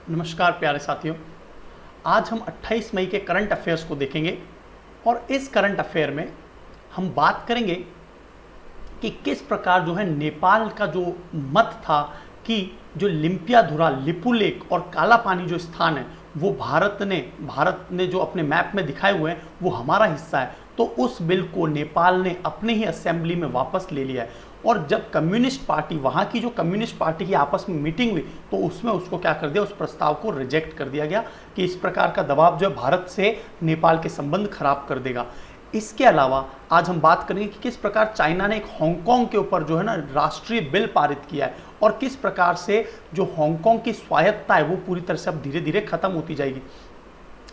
नमस्कार प्यारे साथियों। आज हम 28 मई के करंट अफेयर्स को देखेंगे और इस करंट अफेयर में हम बात करेंगे कि किस प्रकार जो है नेपाल का जो मत था कि जो लिम्पियाधुरा, लिपुलेक और काला पानी जो स्थान है वो भारत ने जो अपने मैप में दिखाए हुए हैं वो हमारा हिस्सा है। तो उस बिल को नेपाल ने अपने ही असेंबली में वापस ले लिया है और जब कम्युनिस्ट पार्टी, वहाँ की जो कम्युनिस्ट पार्टी की आपस में मीटिंग हुई तो उसमें उसको क्या कर दिया, उस प्रस्ताव को रिजेक्ट कर दिया गया कि इस प्रकार का दबाव जो है भारत से नेपाल के संबंध खराब कर देगा। इसके अलावा आज हम बात करेंगे कि किस प्रकार चाइना ने एक हांगकांग के ऊपर जो है ना राष्ट्रीय बिल पारित किया है और किस प्रकार से जो हांगकांग की स्वायत्तता है वो पूरी तरह से अब धीरे धीरे खत्म होती जाएगी।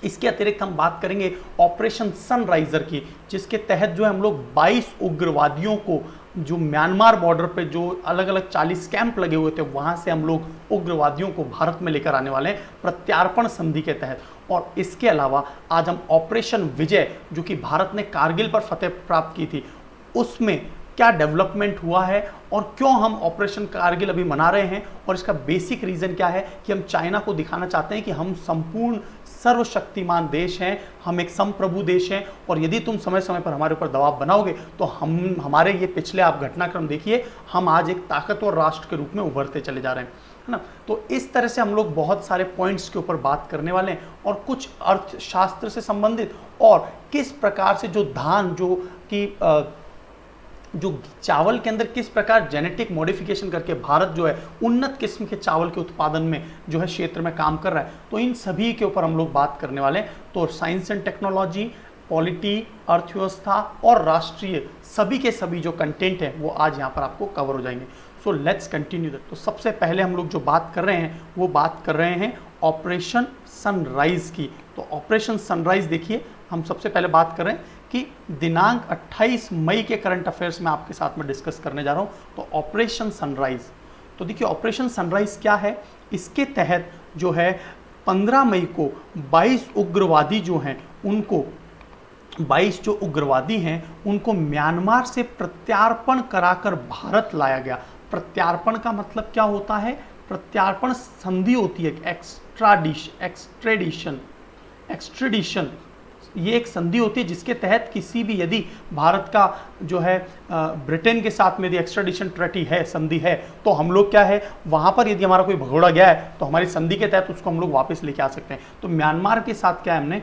इसके अतिरिक्त हम बात करेंगे ऑपरेशन सनराइजर की, जिसके तहत जो है हम लोग 22 उग्रवादियों को जो म्यांमार बॉर्डर पे जो अलग अलग 40 कैंप लगे हुए थे वहां से हम लोग उग्रवादियों को भारत में लेकर आने वाले हैं प्रत्यार्पण संधि के तहत। और इसके अलावा आज हम ऑपरेशन विजय, जो कि भारत ने कारगिल पर फतेह प्राप्त की थी, उसमें क्या डेवलपमेंट हुआ है और क्यों हम ऑपरेशन कारगिल अभी मना रहे हैं और इसका बेसिक रीजन क्या है कि हम चाइना को दिखाना चाहते हैं कि हम संपूर्ण सर्वशक्तिमान देश हैं, हम एक संप्रभु देश हैं और यदि तुम समय समय पर हमारे ऊपर दबाव बनाओगे तो हमारे ये पिछले आप घटनाक्रम देखिए, हम आज एक ताकतवर राष्ट्र के रूप में उभरते चले जा रहे हैं, है ना। तो इस तरह से हम लोग बहुत सारे पॉइंट्स के ऊपर बात करने वाले हैं और कुछ अर्थशास्त्र से संबंधित और किस प्रकार से जो धान जो चावल के अंदर किस प्रकार जेनेटिक मॉडिफिकेशन करके भारत जो है उन्नत किस्म के चावल के उत्पादन में जो है क्षेत्र में काम कर रहा है, तो इन सभी के ऊपर हम लोग बात करने वाले हैं। तो साइंस एंड टेक्नोलॉजी, पॉलिटी, अर्थव्यवस्था और राष्ट्रीय सभी के सभी जो कंटेंट है वो आज यहाँ पर आपको कवर हो जाएंगे। So let's continue that. तो सबसे पहले हम लोग जो बात कर रहे हैं वो बात कर रहे हैं ऑपरेशन सनराइज की। तो ऑपरेशन सनराइज देखिए, हम सबसे पहले बात कर रहे हैं कि दिनांक 28 मई के करंट अफेयर्स में आपके साथ में डिस्कस करने जा रहा हूं। तो ऑपरेशन सनराइज, तो देखिए ऑपरेशन सनराइज क्या है। इसके तहत जो है 15 मई को 22 उग्रवादी जो हैं उनको 22 जो उग्रवादी हैं उनको म्यांमार से प्रत्यार्पण कराकर भारत लाया गया। प्रत्यार्पण का मतलब क्या होता है? प्रत्यार्पण संधि होती है, एक्सट्रेडिशन, ये एक संधि होती है जिसके तहत किसी भी, यदि भारत का जो है ब्रिटेन के साथ में यदि एक्स्ट्राडिशन ट्रीटी है, संधि है, तो हम लोग क्या है वहाँ पर यदि हमारा कोई भगोड़ा गया है तो हमारी संधि के तहत उसको हम लोग वापस लेके आ सकते हैं। तो म्यांमार के साथ क्या है, हमने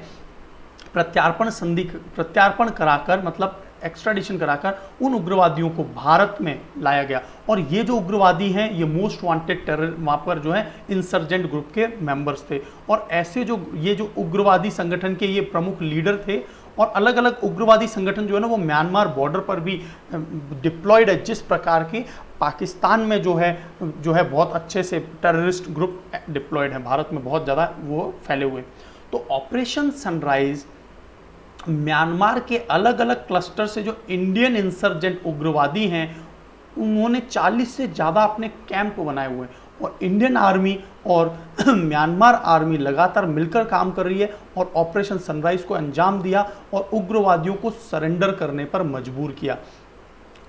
प्रत्यार्पण कराकर, मतलब एक्स्ट्राडिशन कराकर उन उग्रवादियों को भारत में लाया गया। और ये जो उग्रवादी हैं ये मोस्ट वांटेड टेरर वहाँ पर जो है इंसर्जेंट ग्रुप के मेंबर्स थे और ऐसे ये जो उग्रवादी संगठन के ये प्रमुख लीडर थे। और अलग अलग उग्रवादी संगठन जो है ना वो म्यांमार बॉर्डर पर भी डिप्लॉयड है, जिस प्रकार की पाकिस्तान में जो है बहुत अच्छे से टेररिस्ट ग्रुप डिप्लॉयड है, भारत में बहुत ज़्यादा वो फैले हुए। तो ऑपरेशन सनराइज म्यांमार के अलग अलग क्लस्टर से जो इंडियन इंसर्जेंट उग्रवादी हैं उन्होंने 40 से ज़्यादा अपने कैंप बनाए हुए हैं और इंडियन आर्मी और म्यांमार आर्मी लगातार मिलकर काम कर रही है और ऑपरेशन सनराइज को अंजाम दिया और उग्रवादियों को सरेंडर करने पर मजबूर किया।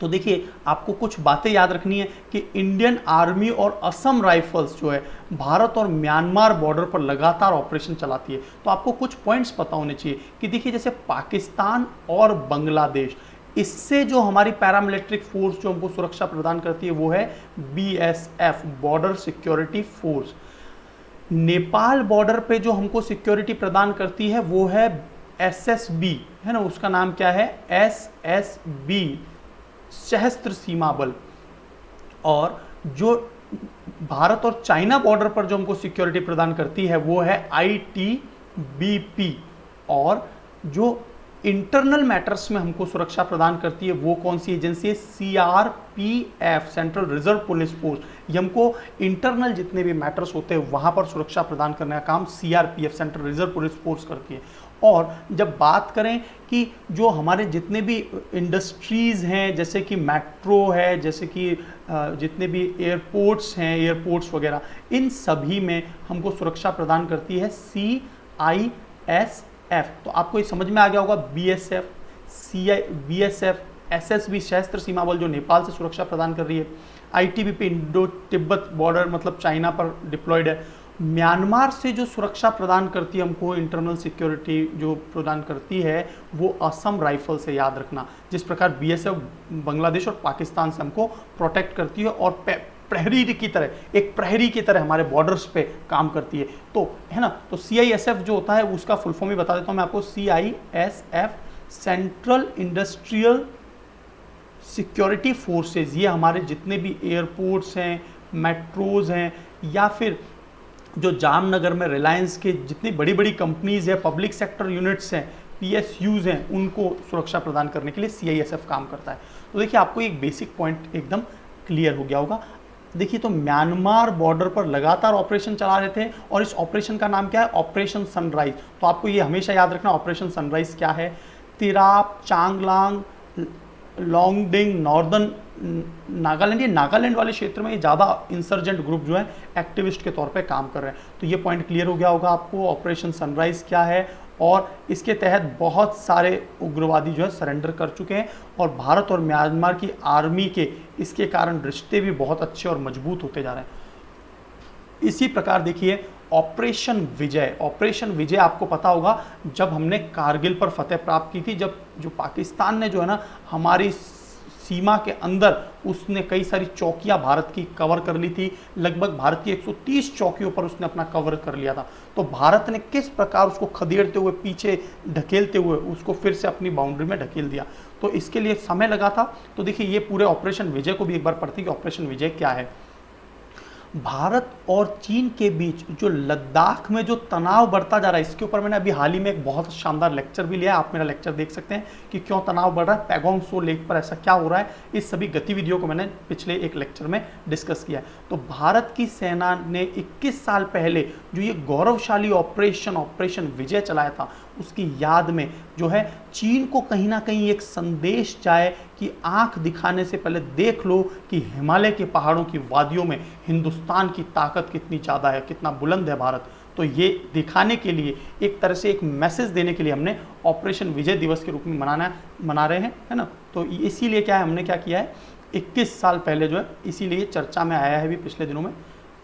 तो देखिए आपको कुछ बातें याद रखनी है कि इंडियन आर्मी और असम राइफल्स जो है भारत और म्यांमार बॉर्डर पर लगातार ऑपरेशन चलाती है। तो आपको कुछ पॉइंट्स पता होने चाहिए कि देखिए जैसे पाकिस्तान और बांग्लादेश, इससे जो हमारी पैरामिलिट्रिक फोर्स जो हमको सुरक्षा प्रदान करती है वो है BSF, border security force. Nepal border पे जो हमको सिक्योरिटी प्रदान करती है वो है SSB, है ना, उसका नाम क्या है, SSB, सशस्त्र सीमा बल। और जो भारत और चाइना बॉर्डर पर जो हमको सिक्योरिटी प्रदान करती है वो है ITBP। और जो इंटरनल मैटर्स में हमको सुरक्षा प्रदान करती है वो कौन सी एजेंसी है, CRPF, central reserve police force. ये हमको इंटरनल जितने भी मैटर्स होते हैं वहां पर सुरक्षा प्रदान करने का काम CRPF, central reserve police force करती है। और जब बात करें कि जो हमारे जितने भी इंडस्ट्रीज़ हैं, जैसे कि मेट्रो है, जैसे कि जितने भी एयरपोर्ट्स वगैरह, इन सभी में हमको सुरक्षा प्रदान करती है CISF। तो आपको ये समझ में आ गया होगा, BSF, SSB सशस्त्र सीमा बल जो नेपाल से सुरक्षा प्रदान कर रही है, ITBP इंडो तिब्बत बॉर्डर मतलब चाइना पर डिप्लॉयड है, म्यांमार से जो सुरक्षा प्रदान करती है हमको, इंटरनल सिक्योरिटी जो प्रदान करती है, वो असम राइफल से, याद रखना। जिस प्रकार बीएसएफ बांग्लादेश और पाकिस्तान से हमको प्रोटेक्ट करती है और प्रहरी की तरह, एक प्रहरी की तरह हमारे बॉर्डर्स पे काम करती है, तो है ना। तो सीआईएसएफ जो होता है उसका फुल फॉर्म ही बता देता हूँ मैं आपको। CISF, central industrial security forces. ये हमारे जितने भी एयरपोर्ट्स हैं, मेट्रोज हैं, या फिर जो जामनगर में रिलायंस के जितनी बड़ी बड़ी कंपनीज है, पब्लिक सेक्टर यूनिट्स हैं, पीएसयूज हैं, उनको सुरक्षा प्रदान करने के लिए सीआईएसएफ काम करता है। तो देखिए आपको एक बेसिक पॉइंट एकदम क्लियर हो गया होगा। देखिए, तो म्यांमार बॉर्डर पर लगातार ऑपरेशन चला रहे थे और इस ऑपरेशन का नाम क्या है? Operation sunrise. तो आपको ये हमेशा याद रखना, ऑपरेशन सनराइज क्या है। तिराप, चांगलांग, लॉन्गडिंग, नॉर्दर्न नागालैंड, ये नागालैंड वाले क्षेत्र में ये ज़्यादा इंसर्जेंट ग्रुप जो है एक्टिविस्ट के तौर पे काम कर रहे हैं। तो ये पॉइंट क्लियर हो गया होगा आपको, ऑपरेशन सनराइज क्या है, और इसके तहत बहुत सारे उग्रवादी जो है सरेंडर कर चुके हैं और भारत और म्यांमार की आर्मी के इसके कारण रिश्ते भी बहुत अच्छे और मजबूत होते जा रहे हैं। इसी प्रकार देखिए ऑपरेशन विजय। ऑपरेशन विजय आपको पता होगा, जब हमने कारगिल पर फतेह प्राप्त की थी, जब जो पाकिस्तान ने जो है ना हमारी सीमा के अंदर उसने कई सारी चौकियां भारत की कवर कर ली थी, लगभग भारत की 130 चौकियों पर उसने अपना कवर कर लिया था। तो भारत ने किस प्रकार उसको खदेड़ते हुए, पीछे ढकेलते हुए उसको फिर से अपनी बाउंड्री में ढकेल दिया, तो इसके लिए समय लगा था। तो देखिए ये पूरे ऑपरेशन विजय को भी एक बार पढ़ते हैं कि ऑपरेशन विजय क्या है। भारत और चीन के बीच जो लद्दाख में जो तनाव बढ़ता जा रहा है, इसके ऊपर मैंने अभी हाल ही में एक बहुत शानदार लेक्चर भी लिया है, आप मेरा लेक्चर देख सकते हैं कि क्यों तनाव बढ़ रहा है, पैगोंग सो लेक पर ऐसा क्या हो रहा है। इस सभी गतिविधियों को मैंने पिछले एक लेक्चर में डिस्कस किया है। तो भारत की सेना ने 21 साल पहले जो ये गौरवशाली ऑपरेशन विजय चलाया था, उसकी याद में जो है चीन को कहीं ना कहीं एक संदेश जाए कि आंख दिखाने से पहले देख लो कि हिमालय के पहाड़ों की वादियों में हिंदुस्तान की ताकत कितनी ज़्यादा है, कितना बुलंद है भारत। तो ये दिखाने के लिए, एक तरह से एक मैसेज देने के लिए हमने ऑपरेशन विजय दिवस के रूप में मना रहे हैं, है ना। तो इसीलिए क्या है, हमने क्या किया है 21 साल पहले जो है, इसीलिए चर्चा में आया है भी पिछले दिनों में,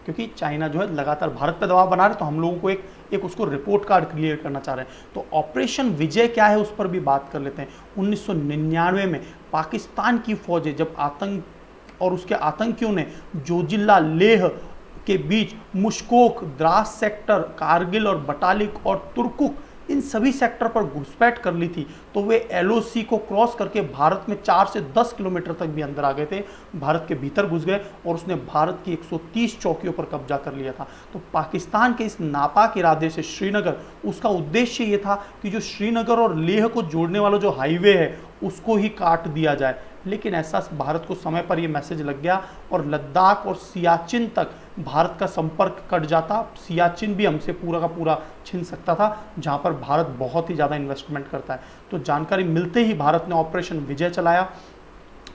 क्योंकि चाइना जो है लगातार भारत पर दबाव बना रहे, तो हम लोगों को एक उसको रिपोर्ट कार्ड क्लियर करना चाह रहे हैं। तो ऑपरेशन विजय क्या है उस पर भी बात कर लेते हैं। 1999 में पाकिस्तान की फौजें जब आतंक और उसके आतंकियों ने जोजिला लेह के बीच मुश्कोक, द्रास सेक्टर, कारगिल और बटालिक और तुर्कुक, इन सभी सेक्टर पर घुसपैठ कर ली थी, तो वे एलओसी को क्रॉस करके भारत में 4 से 10 किलोमीटर तक भी अंदर आ गए थे, भारत के भीतर घुस गए और उसने भारत की 130 चौकियों पर कब्जा कर लिया था। तो पाकिस्तान के इस नापाक इरादे से श्रीनगर, उसका उद्देश्य ये था कि जो श्रीनगर और लेह को जोड़ने वाला जो हाईवे है उसको ही काट दिया जाए, लेकिन ऐसा भारत को समय पर यह मैसेज लग गया और लद्दाख और सियाचिन तक भारत का संपर्क कट जाता। सियाचिन भी हमसे पूरा का पूरा छीन सकता था, जहां पर भारत बहुत ही ज़्यादा इन्वेस्टमेंट करता है। तो जानकारी मिलते ही भारत ने ऑपरेशन विजय चलाया।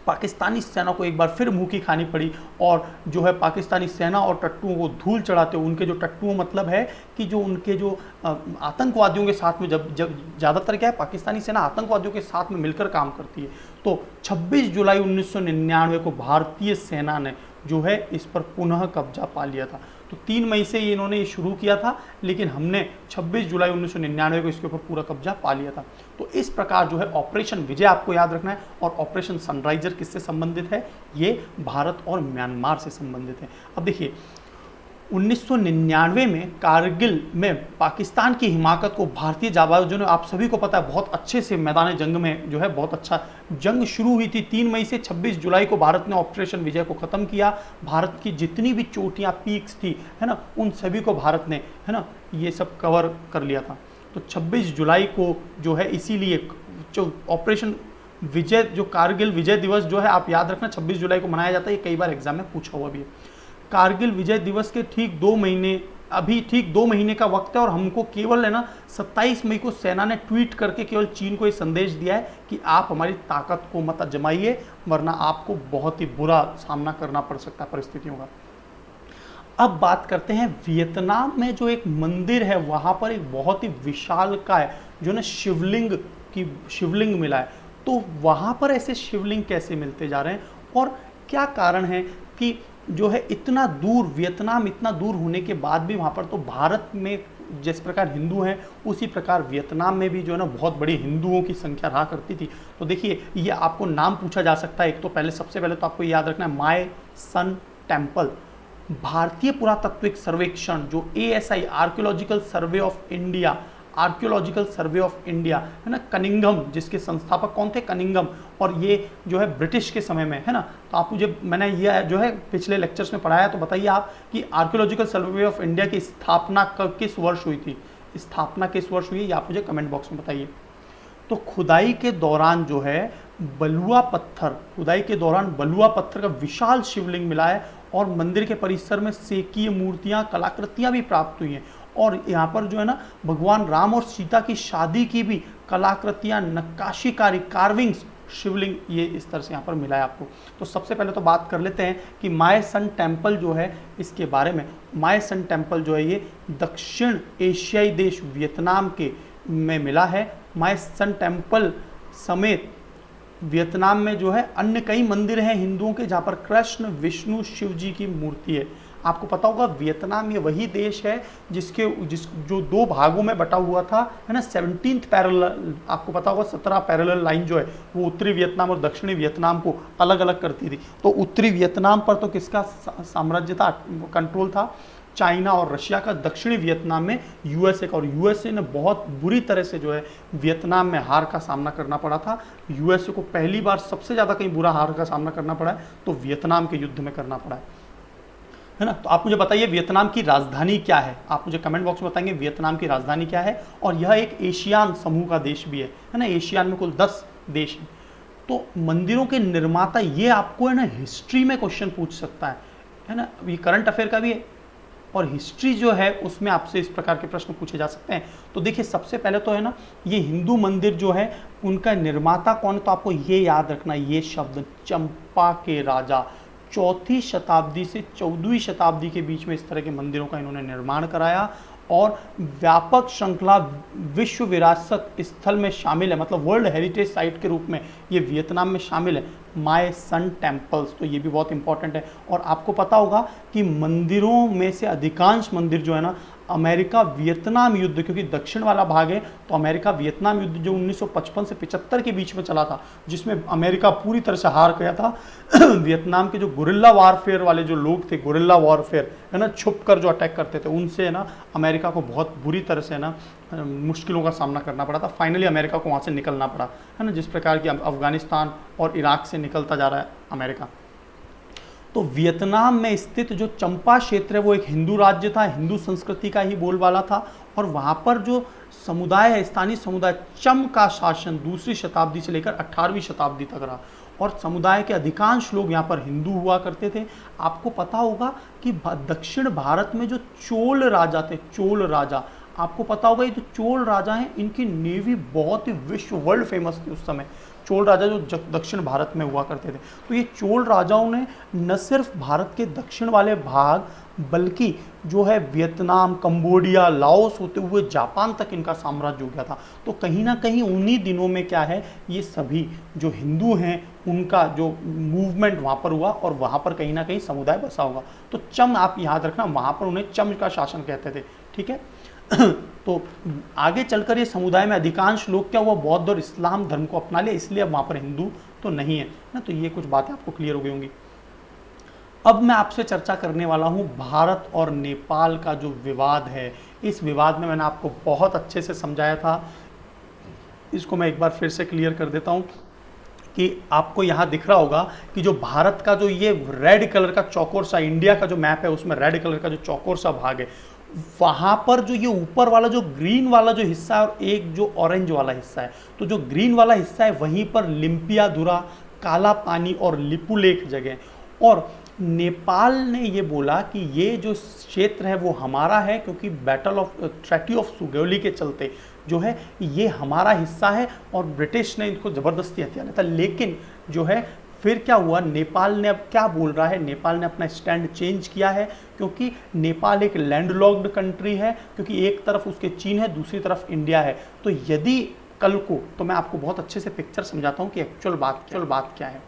पाकिस्तानी सेना को एक बार फिर मुंह की खानी पड़ी और जो है पाकिस्तानी सेना और टट्टुओं को धूल चढ़ाते हुए, उनके जो टट्टुओं मतलब है कि जो उनके जो आतंकवादियों के साथ में जब ज़्यादातर क्या है, पाकिस्तानी सेना आतंकवादियों के साथ में मिलकर काम करती है। तो 26 जुलाई 1999 को भारतीय सेना ने जो है इस पर पुनः कब्जा पा लिया था। तो 3 मई से इन्होंने ये शुरू किया था, लेकिन हमने 26 जुलाई 1999 को इसके ऊपर पूरा कब्जा पा लिया था। तो इस प्रकार जो है ऑपरेशन विजय आपको याद रखना है। और ऑपरेशन सनराइजर किससे संबंधित है? ये भारत और म्यांमार से संबंधित है। अब देखिए 1999 में कारगिल में पाकिस्तान की हिमाकत को भारतीय जाबाजों ने, आप सभी को पता है, बहुत अच्छे से मैदान जंग में जो है बहुत अच्छा जंग शुरू हुई थी। 3 मई से 26 जुलाई को भारत ने ऑपरेशन विजय को ख़त्म किया। भारत की जितनी भी चोटियां, पीक्स थी, है ना, उन सभी को भारत ने, है ना, ये सब कवर कर लिया था। तो 26 जुलाई को जो है, इसीलिए जो ऑपरेशन विजय, जो कारगिल विजय दिवस जो है, आप याद रखना 26 जुलाई को मनाया जाता है। ये कई बार एग्जाम में पूछा हुआ भी है। कारगिल विजय दिवस के ठीक 2 महीने, अभी ठीक 2 महीने का वक्त है और हमको केवल, है ना, 27 मई को सेना ने ट्वीट करके केवल चीन को ये संदेश दिया है कि आप हमारी ताकत को मत आजमाइए, वरना आपको बहुत ही बुरा सामना करना पड़ सकता है परिस्थितियों का। अब बात करते हैं वियतनाम में जो एक मंदिर है, वहाँ पर एक बहुत ही विशालकाय जो ना शिवलिंग मिला है। तो वहाँ पर ऐसे शिवलिंग कैसे मिलते जा रहे हैं और क्या कारण है कि जो है इतना दूर, वियतनाम इतना दूर होने के बाद भी वहाँ पर तो भारत में जिस प्रकार हिंदू हैं उसी प्रकार वियतनाम में भी जो है ना बहुत बड़ी हिंदुओं की संख्या रहा करती थी। तो देखिए ये आपको नाम पूछा जा सकता है। एक तो पहले, सबसे पहले तो आपको याद रखना है माय सन टेम्पल। भारतीय पुरातत्विक सर्वेक्षण जो ASI archaeological survey of India, archaeological survey of India है ना, कनिंघम, जिसके संस्थापक कौन थे, कनिंघम, और ये जो है ब्रिटिश के समय में है ना। तो आप मुझे, मैंने ये जो है पिछले लेक्चर्स में पढ़ाया, तो बताइए आप कि आर्कियोलॉजिकल सर्वे ऑफ इंडिया की स्थापना कब, किस वर्ष हुई थी, स्थापना किस वर्ष हुई, ये आप मुझे कमेंट बॉक्स में बताइए। तो खुदाई के दौरान जो है बलुआ पत्थर, खुदाई के दौरान बलुआ पत्थर का विशाल शिवलिंग मिला है और मंदिर के परिसर में सेकीय मूर्तियां, कलाकृतियां भी प्राप्त हुई हैं। और यहाँ पर जो है ना भगवान राम और सीता की शादी की भी कलाकृतियां, नक्काशीकारी, कार्विंग्स, शिवलिंग, ये इस तरह से यहाँ पर मिला है आपको। तो सबसे पहले तो बात कर लेते हैं कि माय सन टेम्पल जो है इसके बारे में। माय सन टेम्पल जो है ये दक्षिण एशियाई देश वियतनाम के में मिला है। माय सन टेम्पल समेत वियतनाम में जो है अन्य कई मंदिर हैं हिंदुओं के, जहाँ पर कृष्ण, विष्णु, शिव जी की मूर्ति है। आपको पता होगा वियतनाम ये वही देश है जो दो भागों में बटा हुआ था, है ना। 17th पैरेलल, आपको पता होगा 17 पैरेलल लाइन जो है वो उत्तरी वियतनाम और दक्षिणी वियतनाम को अलग अलग करती थी। तो उत्तरी वियतनाम पर तो किसका साम्राज्य था, कंट्रोल था, चाइना और रशिया का। दक्षिणी वियतनाम में यूएसए का, और यूएसए ने बहुत बुरी तरह से जो है वियतनाम में हार का सामना करना पड़ा था। यूएसए को पहली बार सबसे ज़्यादा कहीं बुरा हार का सामना करना पड़ा है तो वियतनाम के युद्ध में करना पड़ा है ना। तो आप मुझे बताइए वियतनाम की राजधानी क्या है, आप मुझे कमेंट बॉक्स में बताएंगे वियतनाम की राजधानी क्या है। और यह एक एशियान समूह का देश भी है ना। एशियान में कुल 10 देश हैं। तो मंदिरों के निर्माता, ये आपको है ना हिस्ट्री में क्वेश्चन पूछ सकता है ना। ये करंट अफेयर का भी है और हिस्ट्री जो है उसमें आपसे इस प्रकार के प्रश्न पूछे जा सकते हैं। तो देखिए सबसे पहले तो है ना ये हिंदू मंदिर जो है उनका निर्माता कौन है, तो आपको ये याद रखना, ये शब्द चंपा के राजा, 4वीं शताब्दी से 14वीं शताब्दी के बीच में इस तरह के मंदिरों का इन्होंने निर्माण कराया। और व्यापक श्रृंखला विश्व विरासत स्थल में शामिल है, मतलब वर्ल्ड हेरिटेज साइट के रूप में ये वियतनाम में शामिल है, माय सन टेम्पल्स। तो ये भी बहुत इंपॉर्टेंट है। और आपको पता होगा कि मंदिरों में से अधिकांश मंदिर जो है ना अमेरिका वियतनाम युद्ध, क्योंकि दक्षिण वाला भाग है तो अमेरिका वियतनाम युद्ध जो 1955 से 75 के बीच में चला था, जिसमें अमेरिका पूरी तरह से हार गया था। वियतनाम के जो गुरिल्ला वारफेयर वाले जो लोग थे, गुरिल्ला वॉरफेयर है ना, छुप कर जो अटैक करते थे, उनसे है ना अमेरिका को बहुत बुरी तरह से है ना मुश्किलों का सामना करना पड़ा था। फाइनली अमेरिका को वहाँ से निकलना पड़ा है ना, जिस प्रकार की अफगानिस्तान और इराक से निकलता जा रहा है अमेरिका। तो वियतनाम में स्थित जो चंपा क्षेत्र है वो एक हिंदू राज्य था, हिंदू संस्कृति का ही बोलबाला था। और वहाँ पर जो समुदाय है, स्थानीय समुदाय, चम का शासन 2री शताब्दी से लेकर 18वीं शताब्दी तक रहा। और समुदाय के अधिकांश लोग यहाँ पर हिंदू हुआ करते थे। आपको पता होगा कि दक्षिण भारत में जो चोल राजा थे, चोल राजा, आपको पता होगा ये जो चोल राजा हैं इनकी नेवी बहुत ही विश्व वर्ल्ड फेमस थी उस समय। चोल राजा जो दक्षिण भारत में हुआ करते थे, तो ये चोल राजाओं ने न सिर्फ भारत के दक्षिण वाले भाग बल्कि जो है वियतनाम, कंबोडिया, लाओस होते हुए जापान तक इनका साम्राज्य हो गया था। तो कहीं ना कहीं उन्हीं दिनों में क्या है, ये सभी जो हिंदू हैं उनका जो मूवमेंट वहाँ पर हुआ और वहाँ पर कहीं ना कहीं समुदाय बसा होगा। तो चम आप याद रखना, वहाँ पर उन्हें चम का शासन कहते थे, ठीक है। तो आगे चलकर ये समुदाय में अधिकांश लोग क्या हुआ, बौद्ध और इस्लाम धर्म को अपना लिया, इसलिए अब वहाँ पर हिंदू तो नहीं है ना। तो ये कुछ बातें आपको क्लियर हो गई होंगी। अब मैं आपसे चर्चा करने वाला हूँ भारत और नेपाल का जो विवाद है। इस विवाद में मैंने आपको बहुत अच्छे से समझाया था, इसको मैं एक बार फिर से क्लियर कर देता हूँ कि आपको यहाँ दिख रहा होगा कि जो भारत का जो ये रेड कलर का चौकोर सा, इंडिया का जो मैप है उसमें रेड कलर का जो चौकोर सा भाग है, वहाँ पर जो ये ऊपर वाला जो ग्रीन वाला जो हिस्सा है और एक जो ऑरेंज वाला हिस्सा है, तो जो ग्रीन वाला हिस्सा है वहीं पर लिम्पियाधुरा, काला पानी और लिपुलेख जगह। और नेपाल ने ये बोला कि ये जो क्षेत्र है वो हमारा है, क्योंकि battle of treaty of Sugauli के चलते जो है ये हमारा हिस्सा है और ब्रिटिश ने इनको ज़बरदस्ती हथिया लिया था। लेकिन जो है फिर क्या हुआ, नेपाल ने अब क्या बोल रहा है, नेपाल ने अपना स्टैंड चेंज किया है, क्योंकि नेपाल एक लैंडलॉक्ड कंट्री है, क्योंकि एक तरफ उसके चीन है, दूसरी तरफ इंडिया है। तो यदि कल को, तो मैं आपको बहुत अच्छे से पिक्चर समझाता हूँ कि एक्चुअल बात क्या है।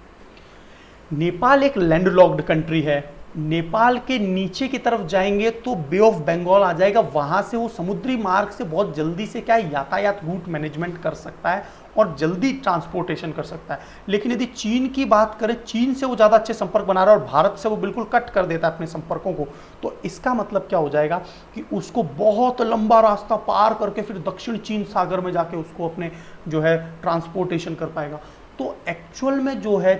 नेपाल एक लैंडलॉक्ड कंट्री है नेपाल के नीचे की तरफ जाएंगे तो बे ऑफ बंगाल आ जाएगा, वहां से वो समुद्री मार्ग से बहुत जल्दी से क्या है यातायात रूट मैनेजमेंट कर सकता है और जल्दी ट्रांसपोर्टेशन कर सकता है। लेकिन यदि चीन की बात करें, चीन से वो ज़्यादा अच्छे संपर्क बना रहा है और भारत से वो बिल्कुल कट कर देता है अपने संपर्कों को, तो इसका मतलब क्या हो जाएगा कि उसको बहुत लंबा रास्ता पार करके फिर दक्षिण चीन सागर में जाके उसको अपने जो है ट्रांसपोर्टेशन कर पाएगा। तो एक्चुअल में जो है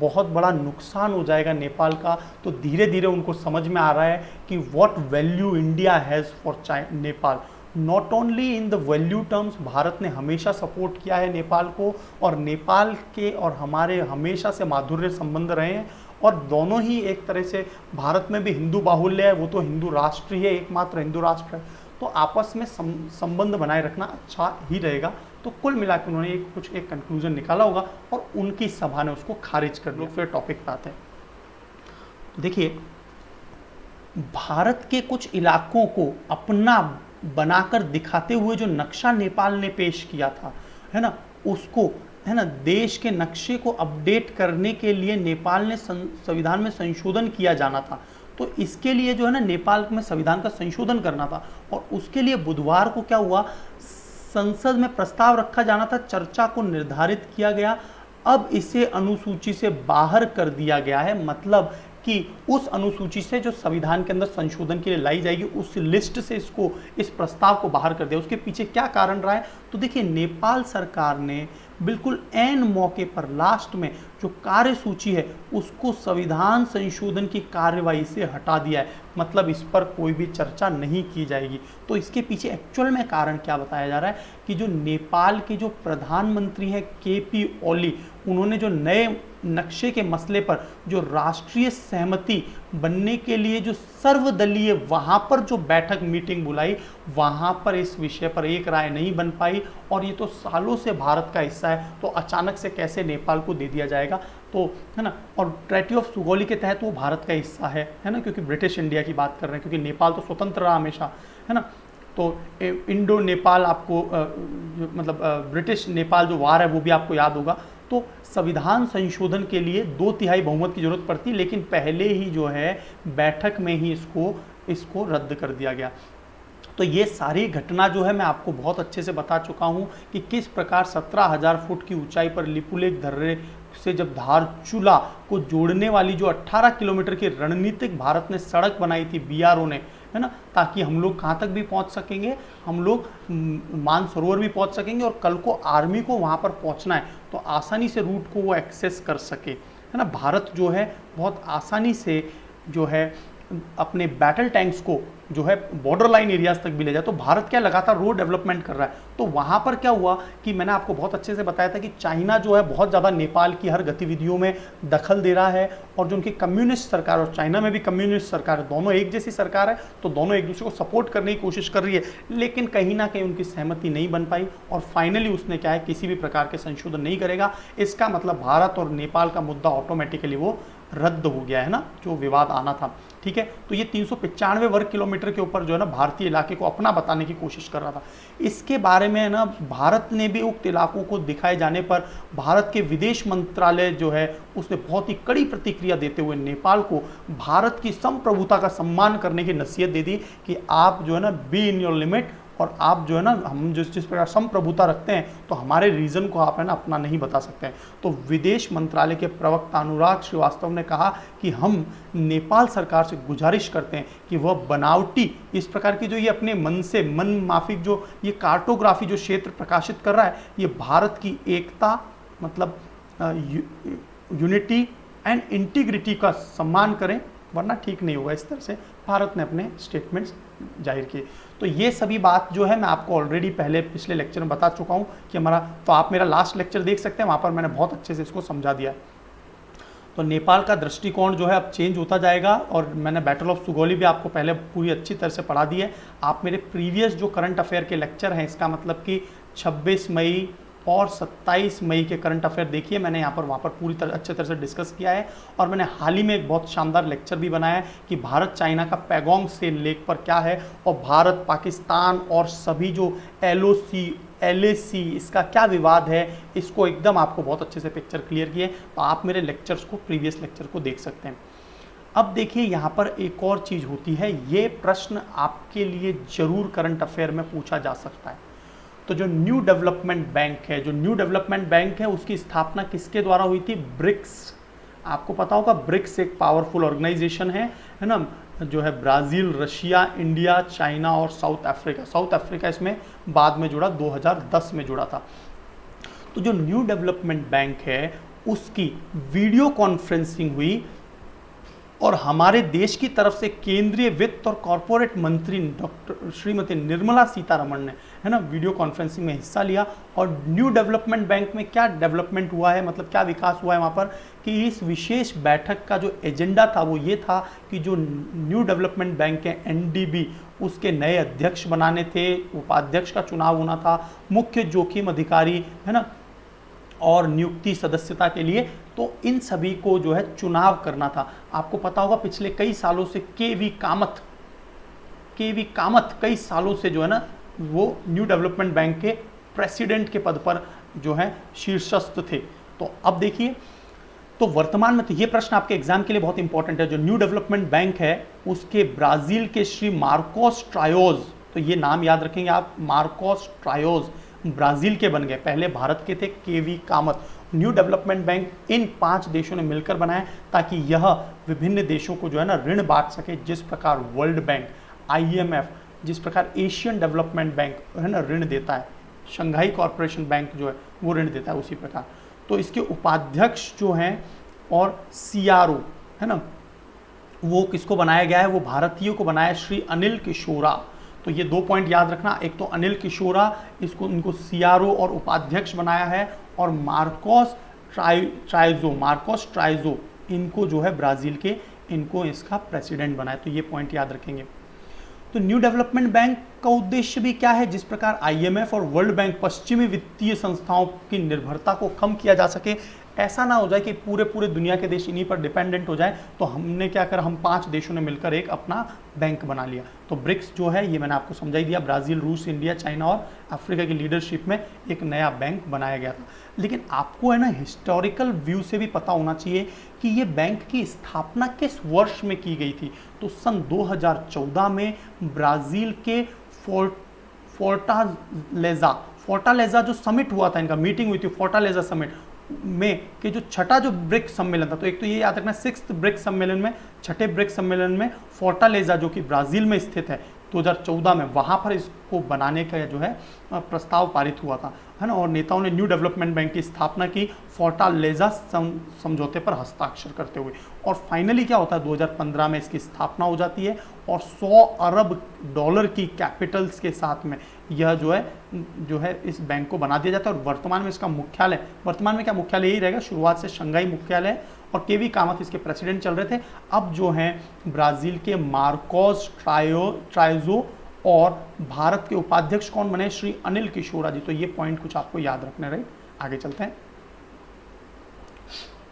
बहुत बड़ा नुकसान हो जाएगा नेपाल का। तो धीरे धीरे उनको समझ में आ रहा है कि what value India has for Nepal. Not only in the value terms, Bharat ने हमेशा सपोर्ट किया है नेपाल को, और नेपाल के और हमारे हमेशा से माधुर्य संबंध रहे हैं, और दोनों ही एक तरह से, भारत में भी हिंदू बाहुल्य है, वो तो हिंदू राष्ट्र ही है, एकमात्र हिंदू राष्ट्र है, तो आपस में संबंध बनाए रखना अच्छा ही रहेगा। तो कुल मिलाकर उन्होंने एक कंक्लूजन निकाला होगा और उनकी सभा ने उसको खारिज कर दिया। फिर टॉपिक पे आते हैं। देखिए, भारत के कुछ इलाकों को अपना बनाकर दिखाते हुए जो नक्शा नेपाल ने पेश किया था, है ना, उसको, है ना, देश के नक्शे को अपडेट करने के लिए नेपाल ने संविधान में संशोधन किया जाना था। तो इसके लिए जो है ना नेपाल में संविधान का संशोधन करना था, और उसके लिए बुधवार को क्या हुआ, संसद में प्रस्ताव रखा जाना था, चर्चा को निर्धारित किया गया। अब इसे अनुसूची से बाहर कर दिया गया है, मतलब कि उस अनुसूची से जो संविधान के अंदर संशोधन के लिए लाई जाएगी, उस लिस्ट से इस प्रस्ताव को बाहर कर दिया। उसके पीछे क्या कारण रहा है, तो देखिए, नेपाल सरकार ने बिल्कुल ऐन मौके पर लास्ट में जो कार्यसूची है उसको संविधान संशोधन की कार्यवाही से हटा दिया है, मतलब इस पर कोई भी चर्चा नहीं की जाएगी। तो इसके पीछे एक्चुअल में कारण क्या बताया जा रहा है कि जो नेपाल के जो प्रधानमंत्री हैं केपी ओली, उन्होंने जो नए नक्शे के मसले पर जो राष्ट्रीय सहमति बनने के लिए जो सर्वदलीय वहाँ पर जो बैठक मीटिंग बुलाई, वहाँ पर इस विषय पर एक राय नहीं बन पाई, और ये तो सालों से भारत का हिस्सा है, तो अचानक से कैसे नेपाल को दे दिया जाएगा, तो है ना। और ट्रेटी ऑफ सुगौली के तहत वो भारत का हिस्सा है ना, क्योंकि ब्रिटिश इंडिया की बात कर रहे हैं, क्योंकि नेपाल तो स्वतंत्र रहा हमेशा, है ना। तो इंडो नेपाल आपको मतलब ब्रिटिश नेपाल जो वार है वो भी आपको याद होगा। तो संविधान संशोधन के लिए 2/3 बहुमत की जरूरत पड़ती, लेकिन पहले ही जो है बैठक में ही इसको रद्द कर दिया गया। तो ये सारी घटना जो है मैं आपको बहुत अच्छे से बता चुका हूँ कि किस प्रकार 17,000 फुट की ऊंचाई पर लिपुलेख दर्रे से जब धारचूला को जोड़ने वाली जो 18 किलोमीटर की रणनीतिक भारत ने सड़क बनाई थी बीआरओ ने, है ना, ताकि हम लोग कहाँ तक भी पहुँच सकेंगे, हम लोग मानसरोवर भी पहुँच सकेंगे, और कल को आर्मी को वहाँ पर पहुँचना है तो आसानी से रूट को वो एक्सेस कर सके, है ना। भारत जो है बहुत आसानी से जो है अपने बैटल टैंक्स को जो है बॉर्डर लाइन एरियाज तक भी ले जाए। तो भारत क्या लगातार रोड डेवलपमेंट कर रहा है। तो वहाँ पर क्या हुआ कि मैंने आपको बहुत अच्छे से बताया था कि चाइना जो है बहुत ज़्यादा नेपाल की हर गतिविधियों में दखल दे रहा है, और जो उनकी कम्युनिस्ट सरकार, और चाइना में भी कम्युनिस्ट सरकार है, दोनों एक जैसी सरकार है, तो दोनों एक दूसरे को सपोर्ट करने की कोशिश कर रही है, लेकिन कहीं ना कहीं उनकी सहमति नहीं बन पाई, और फाइनली उसने क्या है किसी भी प्रकार के संशोधन नहीं करेगा। इसका मतलब भारत और नेपाल का मुद्दा ऑटोमेटिकली वो रद्द हो गया है ना, जो विवाद आना था, ठीक है। तो ये 395 वर्ग किलोमीटर के ऊपर जो है ना भारतीय इलाके को अपना बताने की कोशिश कर रहा था। इसके बारे में ना भारत ने भी उक्त इलाकों को दिखाए जाने पर भारत के विदेश मंत्रालय जो है उसने बहुत ही कड़ी प्रतिक्रिया देते हुए नेपाल को भारत की संप्रभुता का सम्मान करने की नसीहत दे दी कि आप जो है ना बी इन योर लिमिट, और आप जो है ना, हम जिस प्रकार संप्रभुता रखते हैं तो हमारे रीजन को आप है ना अपना नहीं बता सकते हैं। तो विदेश मंत्रालय के प्रवक्ता अनुराग श्रीवास्तव ने कहा कि हम नेपाल सरकार से गुजारिश करते हैं कि वह बनावटी इस प्रकार की जो ये अपने मन माफिक जो ये कार्टोग्राफी जो क्षेत्र प्रकाशित कर रहा है, ये भारत की एकता, मतलब यूनिटी एंड इंटीग्रिटी का सम्मान करें, वरना ठीक नहीं होगा। इस तरह से भारत ने अपने स्टेटमेंट्स जाहिर किए। तो ये सभी बात जो है मैं आपको ऑलरेडी पहले पिछले लेक्चर में बता चुका हूँ कि हमारा, तो आप मेरा लास्ट लेक्चर देख सकते हैं, वहाँ पर मैंने बहुत अच्छे से इसको समझा दिया है। तो नेपाल का दृष्टिकोण जो है अब चेंज होता जाएगा, और मैंने बैटल ऑफ सुगौली भी आपको पहले पूरी अच्छी तरह से पढ़ा दी है। आप मेरे प्रीवियस जो करंट अफेयर के लेक्चर हैं, इसका मतलब कि 26 मई और 27 मई के करंट अफेयर देखिए, मैंने यहाँ पर वहाँ पर पूरी तरह अच्छे तरह से डिस्कस किया है। और मैंने हाल ही में एक बहुत शानदार लेक्चर भी बनाया है कि भारत चाइना का पैगोंग सेल लेक पर क्या है, और भारत पाकिस्तान और सभी जो LOC इसका क्या विवाद है, इसको एकदम आपको बहुत अच्छे से पिक्चर क्लियर किए। तो आप मेरे लेक्चर्स को, प्रीवियस लेक्चर को देख सकते हैं। अब देखिए यहाँ पर एक और चीज होती है, ये प्रश्न आपके लिए जरूर करंट अफेयर में पूछा जा सकता है। तो जो न्यू डेवलपमेंट बैंक है, जो न्यू डेवलपमेंट बैंक है उसकी स्थापना किसके द्वारा हुई थी? ब्रिक्स। आपको पता होगा ब्रिक्स एक पावरफुल ऑर्गेनाइजेशन है ना, जो है ब्राजील, रशिया, इंडिया, चाइना और साउथ अफ्रीका। साउथ अफ्रीका इसमें बाद में जुड़ा, 2010 में जुड़ा था। तो जो न्यू डेवलपमेंट बैंक है उसकी वीडियो कॉन्फ्रेंसिंग हुई और हमारे देश की तरफ से केंद्रीय वित्त और कॉरपोरेट मंत्री डॉक्टर श्रीमती निर्मला सीतारमण ने, है ना, वीडियो कॉन्फ्रेंसिंग में हिस्सा लिया। और न्यू डेवलपमेंट बैंक में क्या डेवलपमेंट हुआ है, मतलब क्या विकास हुआ है वहाँ पर, कि इस विशेष बैठक का जो एजेंडा था वो ये था कि जो न्यू डेवलपमेंट बैंक है एनडीबी, उसके नए अध्यक्ष बनाने थे, उपाध्यक्ष का चुनाव होना था, मुख्य जोखिम अधिकारी, है ना, और नियुक्ति सदस्यता के लिए, तो इन सभी को जो है चुनाव करना था। आपको पता होगा पिछले कई सालों से केवी कामत कई सालों से जो है ना वो न्यू डेवलपमेंट बैंक के प्रेसिडेंट के पद पर जो है शीर्षस्थ थे। तो अब देखिए, तो वर्तमान में, तो ये प्रश्न आपके एग्जाम के लिए बहुत इंपॉर्टेंट है। जो न्यू डेवलपमेंट बैंक है उसके ब्राजील के श्री मार्कोस ट्रायोज, तो ये नाम याद रखेंगे आप, मार्कोस ट्रायोज ब्राजील के बन गए, पहले भारत के थे केवी कामत। न्यू डेवलपमेंट बैंक इन 5 देशों ने मिलकर बनाया ताकि यह विभिन्न देशों को जो है ना ऋण बांट सके, जिस प्रकार वर्ल्ड बैंक, आईएमएफ, जिस प्रकार एशियन डेवलपमेंट बैंक है ना ऋण देता है, शंघाई कॉरपोरेशन बैंक जो है वो ऋण देता है, उसी प्रकार। तो इसके उपाध्यक्ष जो हैं और सीआरओ, है ना, वो किसको बनाया गया है? वो भारतीयों को बनाया, श्री अनिल किशोरा। तो ये 2 पॉइंट याद रखना, एक तो अनिल किशोरा, इसको इनको सीआरओ और उपाध्यक्ष बनाया है, और मार्कोस ट्राइजो इनको जो है ब्राजील के, इनको इसका प्रेसिडेंट बनाया। तो ये पॉइंट याद रखेंगे। तो न्यू डेवलपमेंट बैंक का उद्देश्य भी क्या है? जिस प्रकार आईएमएफ और वर्ल्ड बैंक पश्चिमी वित्तीय संस्थाओं की निर्भरता को कम किया जा सके, ऐसा ना हो जाए कि पूरे दुनिया के देश इन्हीं पर डिपेंडेंट हो जाए। तो हमने क्या करा, हम 5 देशों ने मिलकर एक अपना बैंक बना लिया। तो ब्रिक्स जो है ये मैंने आपको समझाई दिया, ब्राजील, रूस, इंडिया, चाइना और अफ्रीका की लीडरशिप में एक नया बैंक बनाया गया था। लेकिन आपको है ना हिस्टोरिकल व्यू से भी पता होना चाहिए कि ये बैंक की स्थापना किस वर्ष में की गई थी। तो सन 2014 में ब्राज़ील के फोर्टालेजा जो समिट हुआ था, इनका मीटिंग हुई थी फोर्टालेजा समिट में, कि जो छठा जो ब्रिक्स सम्मेलन था, तो एक तो ये याद रखना 6th ब्रिक्स सम्मेलन में, छठे ब्रिक्स सम्मेलन में फोर्टालेजा जो कि ब्राज़ील में स्थित है, 2014 में, वहाँ पर इसको बनाने का जो है प्रस्ताव पारित हुआ था, है ना। और नेताओं ने न्यू डेवलपमेंट बैंक की स्थापना की फोर्टालेजा समझौते पर हस्ताक्षर करते हुए। और फाइनली क्या होता है, 2015 में इसकी स्थापना हो जाती है और $100 अरब की कैपिटल्स के साथ में यह जो है इस बैंक को बना दिया जाता है। और वर्तमान में इसका मुख्यालय, वर्तमान में क्या मुख्यालय यही रहेगा, शुरुआत से शंघाई मुख्यालय, और केवी कामत इसके प्रेसिडेंट चल रहे थे। अब जो हैं ब्राज़ील के मार्कोस ट्राइजो और भारत के उपाध्यक्ष कौन बने, श्री अनिल किशोरा जी। तो ये पॉइंट कुछ आपको याद रखने रहे। आगे चलते हैं।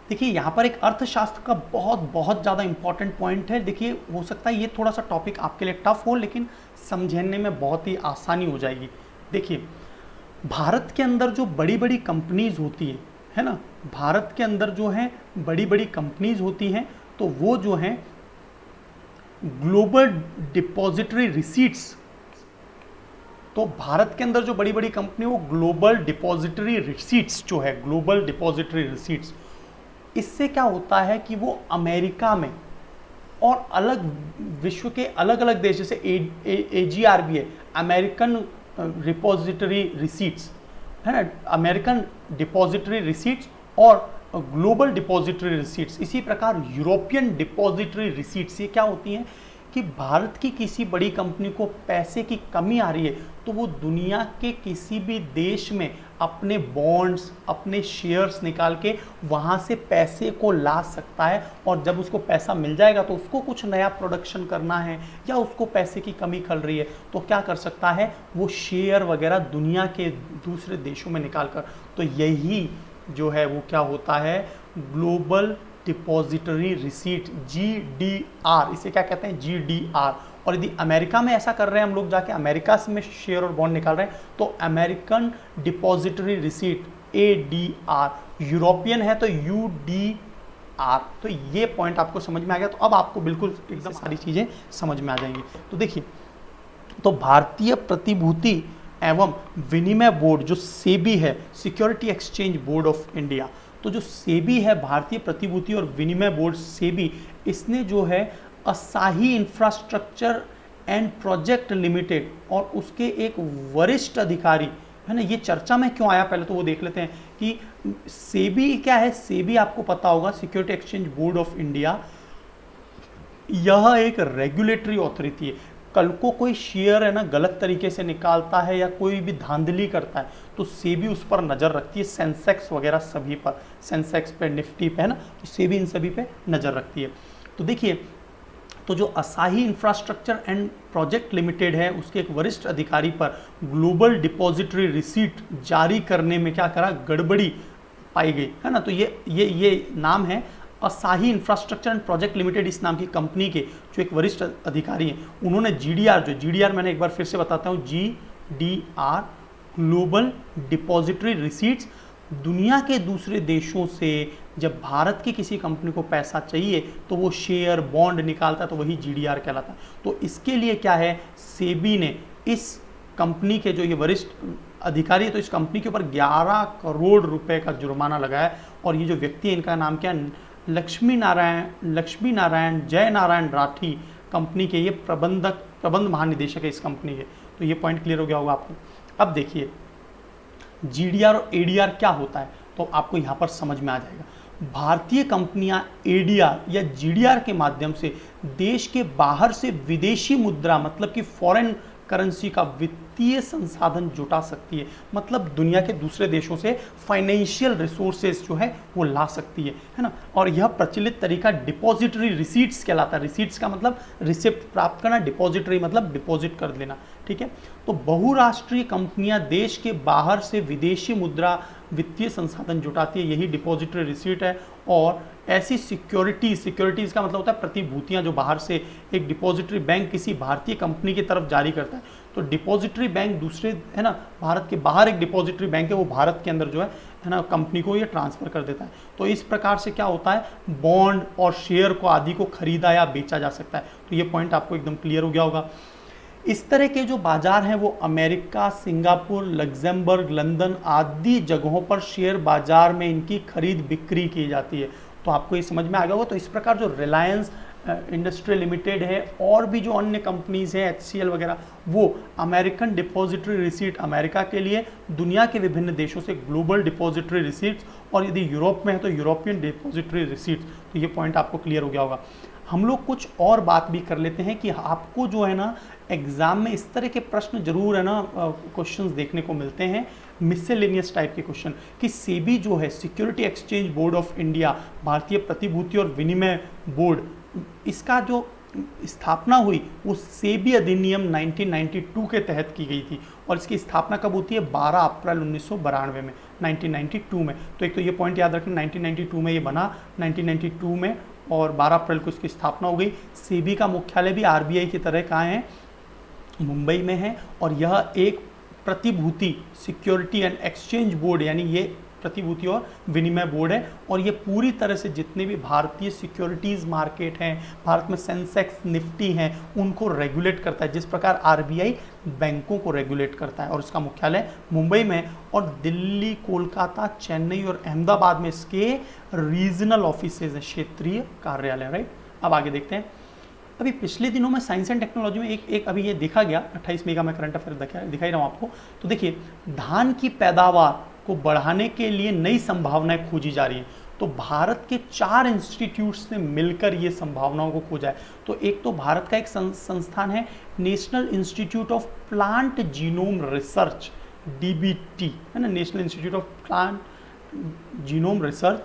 देखिए यहाँ पर एक अर्थशास्त्र का बहुत ज़्यादा इंपॉर्टेंट पॉइंट है। देखिए हो सकता है ये थोड़ा सा टॉपिक आपके लिए टफ हो, लेकिन समझने में बहुत ही आसानी हो जाएगी। देखिए भारत के अंदर जो बड़ी बड़ी कंपनीज होती है ना, भारत के अंदर जो है बड़ी बड़ी कंपनीज होती हैं, तो वो जो हैं ग्लोबल डिपॉजिटरी रिसीट्स, तो भारत के अंदर जो बड़ी बड़ी कंपनी, वो ग्लोबल डिपॉजिटरी रिसीट्स जो है, ग्लोबल डिपॉजिटरी रिसीट्स, इससे क्या होता है कि वो अमेरिका में और अलग विश्व के अलग अलग देश, जैसे AGRB है, अमेरिकन रिपॉजिटरी रिसीट्स, है ना, अमेरिकन डिपॉजिटरी रिसीट्स और ग्लोबल डिपॉजिटरी रिसीट्स, इसी प्रकार यूरोपियन डिपॉजिटरी रिसीट्स। ये क्या होती हैं कि भारत की किसी बड़ी कंपनी को पैसे की कमी आ रही है, तो वो दुनिया के किसी भी देश में अपने बॉन्ड्स, अपने शेयर्स निकाल के वहाँ से पैसे को ला सकता है। और जब उसको पैसा मिल जाएगा तो उसको कुछ नया प्रोडक्शन करना है या उसको पैसे की कमी खल रही है, तो क्या कर सकता है, वो शेयर वगैरह दुनिया के दूसरे देशों में निकाल कर। तो यही जो है वो क्या होता है, ग्लोबल डिपॉजिटरी रिसीट, GDR, इसे क्या कहते हैं, GDR। और यदि अमेरिका में ऐसा कर रहे हैं हम लोग, जाके अमेरिका में शेयर और बॉन्ड निकाल रहे हैं, तो American depository receipt, ADR। European है तो आर। तो ये पॉइंट आपको समझ में आ गया, तो अब आपको बिल्कुल एकदम सारी चीज़ें समझ में आ जाएंगी। तो देखिए, तो भारतीय प्रतिभूति एवं विनिमय बोर्ड जो सेबी है, security exchange board of India, तो जो सेबी है, भारतीय प्रतिभूति और विनिमय बोर्ड सेबी, इसने जो है असाही इंफ्रास्ट्रक्चर एंड प्रोजेक्ट लिमिटेड और उसके एक वरिष्ठ अधिकारी है ना, ये चर्चा में क्यों आया पहले तो वो देख लेते हैं कि सेबी क्या है। सेबी आपको पता होगा, security exchange board of India, यह एक रेगुलेटरी ऑथोरिटी है। कल को कोई शेयर है ना गलत तरीके से निकालता है या कोई भी धांधली करता है तो सेबी उस पर नज़र रखती है, सेंसेक्स वगैरह सभी पर, सेंसेक्स पे, निफ्टी पे, है ना, तो सेबी इन सभी पे नज़र रखती है। तो देखिए, तो जो असाही इंफ्रास्ट्रक्चर एंड प्रोजेक्ट लिमिटेड है, उसके एक वरिष्ठ अधिकारी पर ग्लोबल डिपॉजिटरी रिसीट जारी करने में क्या करा, गड़बड़ी पाई गई, है ना। तो ये नाम है असाही इंफ्रास्ट्रक्चर एंड प्रोजेक्ट लिमिटेड, इस नाम की कंपनी के जो एक वरिष्ठ अधिकारी हैं, उन्होंने जीडीआर मैंने एक बार फिर से बताता हूँ, जीडीआर ग्लोबल डिपॉजिटरी रिसीट्स, दुनिया के दूसरे देशों से जब भारत की किसी कंपनी को पैसा चाहिए तो वो शेयर बॉन्ड निकालता है, तो वही जीडीआर कहलाता है। तो इसके लिए क्या है, सेबी ने इस कंपनी के जो ये वरिष्ठ अधिकारी है, तो इस कंपनी के ऊपर 11 करोड़ रुपए का जुर्माना लगाया। और ये जो व्यक्ति है, इनका नाम क्या है, लक्ष्मी नारायण जय नारायण राठी, कंपनी के ये प्रबंध महानिदेशक है इस कंपनी के। तो ये पॉइंट क्लियर हो गया होगा आपको। अब देखिए, जीडीआर और एडीआर क्या होता है, तो आपको यहाँ पर समझ में आ जाएगा। भारतीय कंपनियां एडीआर या जीडीआर के माध्यम से देश के बाहर से विदेशी मुद्रा, मतलब कि फॉरेन करेंसी का वित्तीय संसाधन जुटा सकती है, मतलब दुनिया के दूसरे देशों से फाइनेंशियल रिसोर्सेज जो है वो ला सकती है ना। और यह प्रचलित तरीका डिपॉजिटरी रिसीट्स कहलाता है। रिसीट्स का मतलब रिसिप्ट प्राप्त करना, डिपॉजिटरी मतलब डिपॉजिट कर लेना, ठीक है। तो बहुराष्ट्रीय कंपनियां देश के बाहर से विदेशी मुद्रा वित्तीय संसाधन जुटाती है, यही डिपॉजिटरी रिसीट है। और ऐसी सिक्योरिटीज़ का मतलब होता है प्रतिभूतियां, जो बाहर से एक डिपॉजिटरी बैंक किसी भारतीय कंपनी की तरफ जारी करता है, तो डिपॉजिटरी बैंक दूसरे, है ना, भारत के बाहर एक डिपॉजिटरी बैंक है, वो भारत के अंदर जो है ना कंपनी को ये ट्रांसफ़र कर देता है। तो इस प्रकार से क्या होता है, बॉन्ड और शेयर को आदि को खरीदा या बेचा जा सकता है। तो ये पॉइंट आपको एकदम क्लियर हो गया होगा। इस तरह के जो बाजार हैं वो अमेरिका, सिंगापुर, लग्जमबर्ग, लंदन आदि जगहों पर शेयर बाजार में इनकी खरीद बिक्री की जाती है। तो आपको ये समझ में आ गया होगा। तो इस प्रकार जो रिलायंस इंडस्ट्री लिमिटेड है और भी जो अन्य कंपनीज हैं, HCL वगैरह, वो अमेरिकन डिपॉजिटरी रिसीट अमेरिका के लिए, दुनिया के विभिन्न देशों से ग्लोबल डिपॉजिटरी रिसीट्स, और यदि यूरोप में है तो यूरोपियन डिपॉजिटरी रिसीट्स। तो ये पॉइंट आपको क्लियर हो गया होगा। हम लोग कुछ और बात भी कर लेते हैं कि आपको जो है ना एग्जाम में इस तरह के प्रश्न जरूर है ना क्वेश्चंस देखने को मिलते हैं, मिसलेनियस टाइप के क्वेश्चन, कि सेबी जो है, security exchange board of India, भारतीय प्रतिभूति और विनिमय बोर्ड, इसका जो स्थापना हुई वो सेबी अधिनियम 1992 के तहत की गई थी। और इसकी स्थापना कब होती है, 12 अप्रैल 1992 में, 1992 में। तो एक तो ये पॉइंट याद रखना, 1992 में ये बना, 1992 में, और 12 अप्रैल को इसकी स्थापना हो गई। सेबी का मुख्यालय भी RBI की तरह कहाँ है, मुंबई में है। और यह एक प्रतिभूति सिक्योरिटी एंड एक्सचेंज बोर्ड, यानी ये प्रतिभूति और विनिमय बोर्ड है। और ये पूरी तरह से जितने भी भारतीय सिक्योरिटीज़ मार्केट हैं, भारत में सेंसेक्स, निफ्टी हैं, उनको रेगुलेट करता है, जिस प्रकार RBI बैंकों को रेगुलेट करता है। और इसका मुख्यालय मुंबई में, और दिल्ली, कोलकाता, चेन्नई और अहमदाबाद में इसके रीजनल ऑफिसेज हैं, क्षेत्रीय कार्यालय। राइट, अब आगे देखते हैं। अभी पिछले दिनों में साइंस एंड टेक्नोलॉजी में एक अभी ये देखा गया, 28 मेगा में करंट अफेयर दिखाई रहा हूँ आपको। तो देखिए, धान की पैदावार को बढ़ाने के लिए नई संभावनाएं खोजी जा रही हैं। तो भारत के 4 इंस्टीट्यूट्स ने मिलकर ये संभावनाओं को खोजा है। तो एक तो भारत का एक संस्थान है, national institute of plant genome research, DBT, है ना, national institute of plant genome research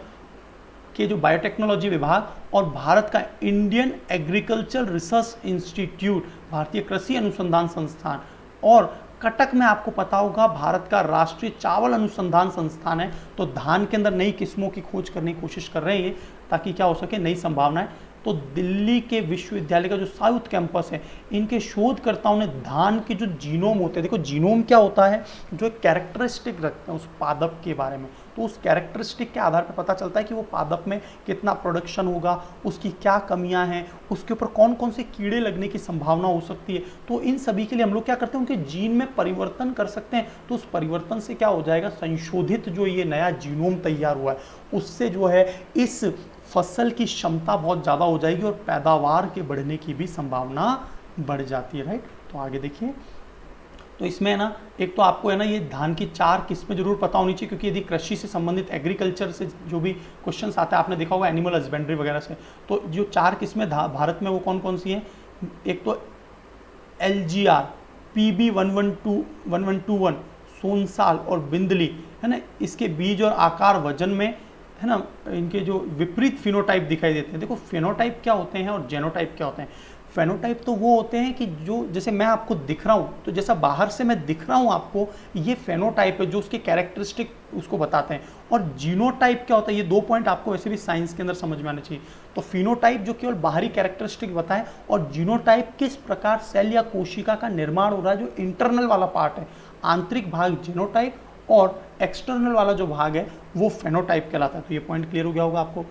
के जो बायोटेक्नोलॉजी विभाग, और भारत का इंडियन एग्रीकल्चर रिसर्च इंस्टीट्यूट, भारतीय कृषि अनुसंधान संस्थान, और कटक में आपको पता होगा भारत का राष्ट्रीय चावल अनुसंधान संस्थान है। तो धान के अंदर नई किस्मों की खोज करने की कोशिश कर रहे हैं ताकि क्या हो सके, नई संभावनाएं तो दिल्ली के विश्वविद्यालय का जो साउथ कैंपस है, इनके शोधकर्ताओं ने धान के जो जीनोम होते हैं, देखो जीनोम क्या होता है, जो एक कैरेक्टरिस्टिक रखते हैं उस पादप के बारे में, तो उस कैरेक्टरिस्टिक के आधार पर पता चलता है कि वो पादप में कितना प्रोडक्शन होगा, उसकी क्या कमियां हैं, उसके ऊपर कौन कौन से कीड़े लगने की संभावना हो सकती है। तो इन सभी के लिए हम लोग क्या करते हैं, उनके जीन में परिवर्तन कर सकते हैं। तो उस परिवर्तन से क्या हो जाएगा, संशोधित जो ये नया जीनोम तैयार हुआ है, उससे जो है इस फसल की क्षमता बहुत ज़्यादा हो जाएगी और पैदावार के बढ़ने की भी संभावना बढ़ जाती है, राइट। तो आगे देखिए, तो इसमें है ना, एक तो आपको है ना ये धान की 4 किस्में जरूर पता होनी चाहिए, क्योंकि यदि कृषि से संबंधित एग्रीकल्चर से जो भी क्वेश्चंस आते हैं, आपने देखा होगा एनिमल हस्बेंड्री वगैरह से, तो जो 4 किस्में भारत में वो कौन कौन सी हैं, एक तो LGR, PB 1121, सोनसाल और बिंदली, है ना, इसके बीज और आकार वजन में, है ना, इनके जो विपरीत फिनोटाइप दिखाई देते हैं। देखो फिनोटाइप क्या होते हैं और जेनोटाइप क्या होते हैं। फेनोटाइप तो वो होते हैं कि जो जैसे मैं आपको दिख रहा हूँ, तो जैसा बाहर से मैं दिख रहा हूँ आपको, ये फेनोटाइप है जो उसके कैरेक्टरिस्टिक उसको बताते हैं। और जीनोटाइप क्या होता है, ये 2 पॉइंट आपको वैसे भी साइंस के अंदर समझ में आना चाहिए। तो फिनोटाइप जो केवल बाहरी कैरेक्टरिस्टिक बताए, और जीनोटाइप किस प्रकार सेल या कोशिका का निर्माण हो रहा है, जो इंटरनल वाला पार्ट है, आंतरिक भाग जीनोटाइप, और एक्सटर्नल वाला जो भाग है वो फेनोटाइप कहलाता है। तो ये पॉइंट क्लियर हो गया होगा आपको,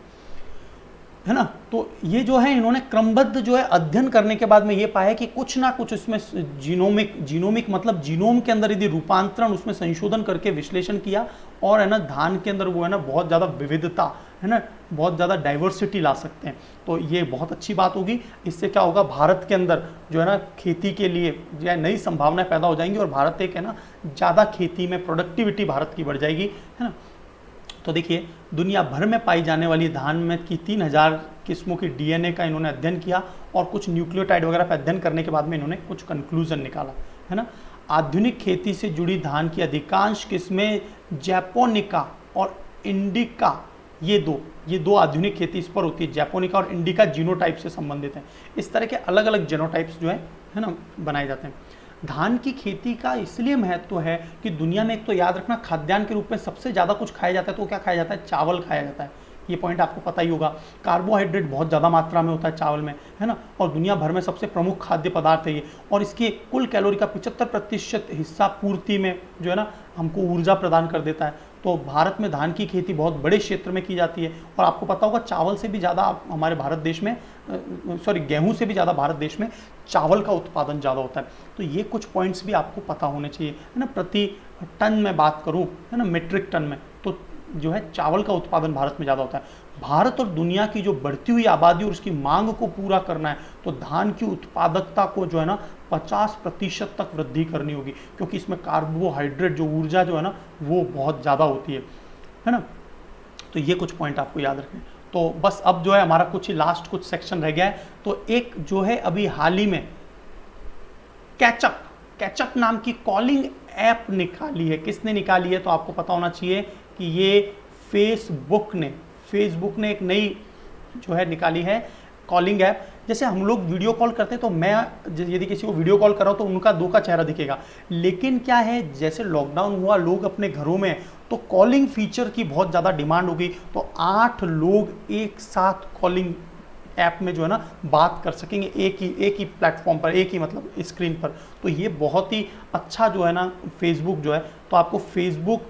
है ना। तो ये जो है इन्होंने क्रमबद्ध जो है अध्ययन करने के बाद में ये पाया कि कुछ ना कुछ इसमें जीनोमिक मतलब जीनोम के अंदर यदि रूपांतरण, उसमें संशोधन करके विश्लेषण किया, और है ना धान के अंदर वो है ना बहुत ज़्यादा विविधता, है ना, बहुत ज़्यादा डाइवर्सिटी ला सकते हैं। तो ये बहुत अच्छी बात होगी। इससे क्या होगा, भारत के अंदर जो है ना खेती के लिए जो है नई संभावनाएं पैदा हो जाएंगी, और भारत एक है ना ज़्यादा खेती में प्रोडक्टिविटी भारत की बढ़ जाएगी, है ना। तो देखिए, दुनिया भर में पाई जाने वाली धान में की 3000 किस्मों की DNA का इन्होंने अध्ययन किया, और कुछ न्यूक्लियोटाइड वगैरह पर अध्ययन करने के बाद में इन्होंने कुछ कंक्लूजन निकाला, है ना। आधुनिक खेती से जुड़ी धान की अधिकांश किस्में जैपोनिका और इंडिका, ये दो आधुनिक खेती इस पर होती है, जैपोनिका और इंडिका जीनोटाइप से संबंधित हैं। इस तरह के अलग अलग जीनोटाइप्स जो है ना बनाए जाते हैं। धान की खेती का इसलिए महत्व है कि दुनिया में एक तो याद रखना, खाद्यान्न के रूप में सबसे ज़्यादा कुछ खाया जाता है, तो क्या खाया जाता है, चावल खाया जाता है। ये पॉइंट आपको पता ही होगा। कार्बोहाइड्रेट बहुत ज़्यादा मात्रा में होता है चावल में, है ना, और दुनिया भर में सबसे प्रमुख खाद्य पदार्थ है ये, और इसके कुल कैलोरी का 75% हिस्सा पूर्ति में जो है ना हमको ऊर्जा प्रदान कर देता है। तो भारत में धान की खेती बहुत बड़े क्षेत्र में की जाती है, और आपको पता होगा चावल से भी ज़्यादा हमारे भारत देश में, गेहूं से भी ज़्यादा भारत देश में चावल का उत्पादन ज़्यादा होता है। तो ये कुछ पॉइंट्स भी आपको पता होने चाहिए, है ना। प्रति टन में बात करूं, है ना, मीट्रिक टन में, तो जो है चावल का उत्पादन भारत में ज़्यादा होता है। भारत और दुनिया की जो बढ़ती हुई आबादी और उसकी मांग को पूरा करना है, तो धान की उत्पादकता को जो है ना 50% तक वृद्धि करनी होगी, क्योंकि इसमें कार्बोहाइड्रेट जो ऊर्जा जो है ना वो बहुत ज़्यादा होती है ना। तो ये कुछ पॉइंट आपको याद रखें। तो बस अब जो है हमारा कुछ सेक्शन रह गया है। तो एक जो है अभी हाल ही में कैचअप नाम की कॉलिंग ऐप निकाली है। किसने निकाली है, तो आपको पता होना चाहिए कि ये फेसबुक ने एक नई जो है निकाली है कॉलिंग ऐप। जैसे हम लोग वीडियो कॉल करते हैं, तो मैं यदि किसी को वीडियो कॉल कर रहा हूँ तो उनका 2 का चेहरा दिखेगा, लेकिन क्या है, जैसे लॉकडाउन हुआ, लोग अपने घरों में, तो कॉलिंग फीचर की बहुत ज़्यादा डिमांड होगी, तो 8 लोग एक साथ कॉलिंग ऐप में जो है ना बात कर सकेंगे एक ही प्लेटफॉर्म पर, एक ही मतलब स्क्रीन पर। तो ये बहुत ही अच्छा जो है ना फेसबुक जो है, तो आपको फेसबुक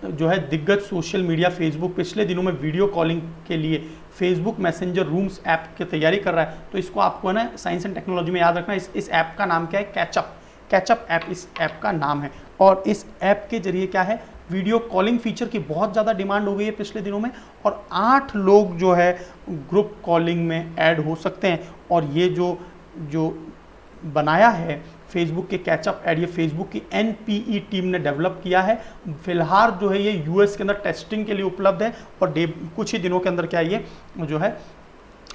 जो है दिग्गज सोशल मीडिया फेसबुक पिछले दिनों में वीडियो कॉलिंग के लिए फेसबुक मैसेंजर रूम्स ऐप की तैयारी कर रहा है। तो इसको आपको है ना साइंस एंड टेक्नोलॉजी में याद रखना, इस ऐप का नाम क्या है, कैचअप ऐप इस ऐप का नाम है। और इस ऐप के जरिए क्या है, वीडियो कॉलिंग फीचर की बहुत ज़्यादा डिमांड हो गई है पिछले दिनों में, और 8 लोग जो है ग्रुप कॉलिंग में ऐड हो सकते हैं। और ये जो बनाया है फेसबुक के कैचअप ऐड, ये फेसबुक की NPE टीम ने डेवलप किया है। फिलहाल जो है ये US के अंदर टेस्टिंग के लिए उपलब्ध है, और कुछ ही दिनों के अंदर क्या ये जो है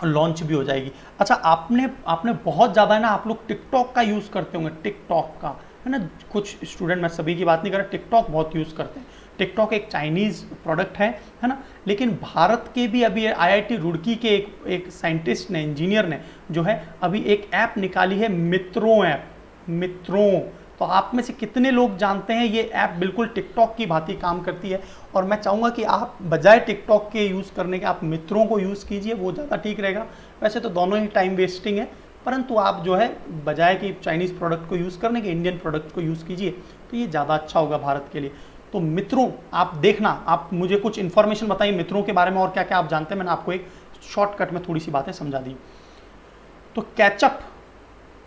लॉन्च भी हो जाएगी। अच्छा, आपने बहुत ज़्यादा है ना, आप लोग टिकटॉक का यूज़ करते होंगे, टिकटॉक का, है ना, कुछ स्टूडेंट, मैं सभी की बात नहीं कर रहा, टिकटॉक बहुत यूज़ करते हैं। टिकटॉक एक चाइनीज़ प्रोडक्ट है ना, लेकिन भारत के भी अभी IIT रुड़की के एक साइंटिस्ट ने, इंजीनियर ने जो है अभी एक ऐप निकाली है, मित्रों। तो आप में से कितने लोग जानते हैं ये ऐप बिल्कुल टिकटॉक की भांति काम करती है। और मैं चाहूँगा कि आप बजाय टिकटॉक के यूज़ करने के आप मित्रों को यूज़ कीजिए, वो ज़्यादा ठीक रहेगा। वैसे तो दोनों ही टाइम वेस्टिंग है, परंतु आप जो है बजाय कि चाइनीज़ प्रोडक्ट को यूज़ करने के इंडियन प्रोडक्ट को यूज़ कीजिए, तो ये ज़्यादा अच्छा होगा भारत के लिए। तो मित्रों आप देखना, आप मुझे कुछ इन्फॉर्मेशन बताइए मित्रों के बारे में और क्या क्या आप जानते हैं। मैंने आपको एक शॉर्टकट में थोड़ी सी बातें समझा दी। तो कैचअप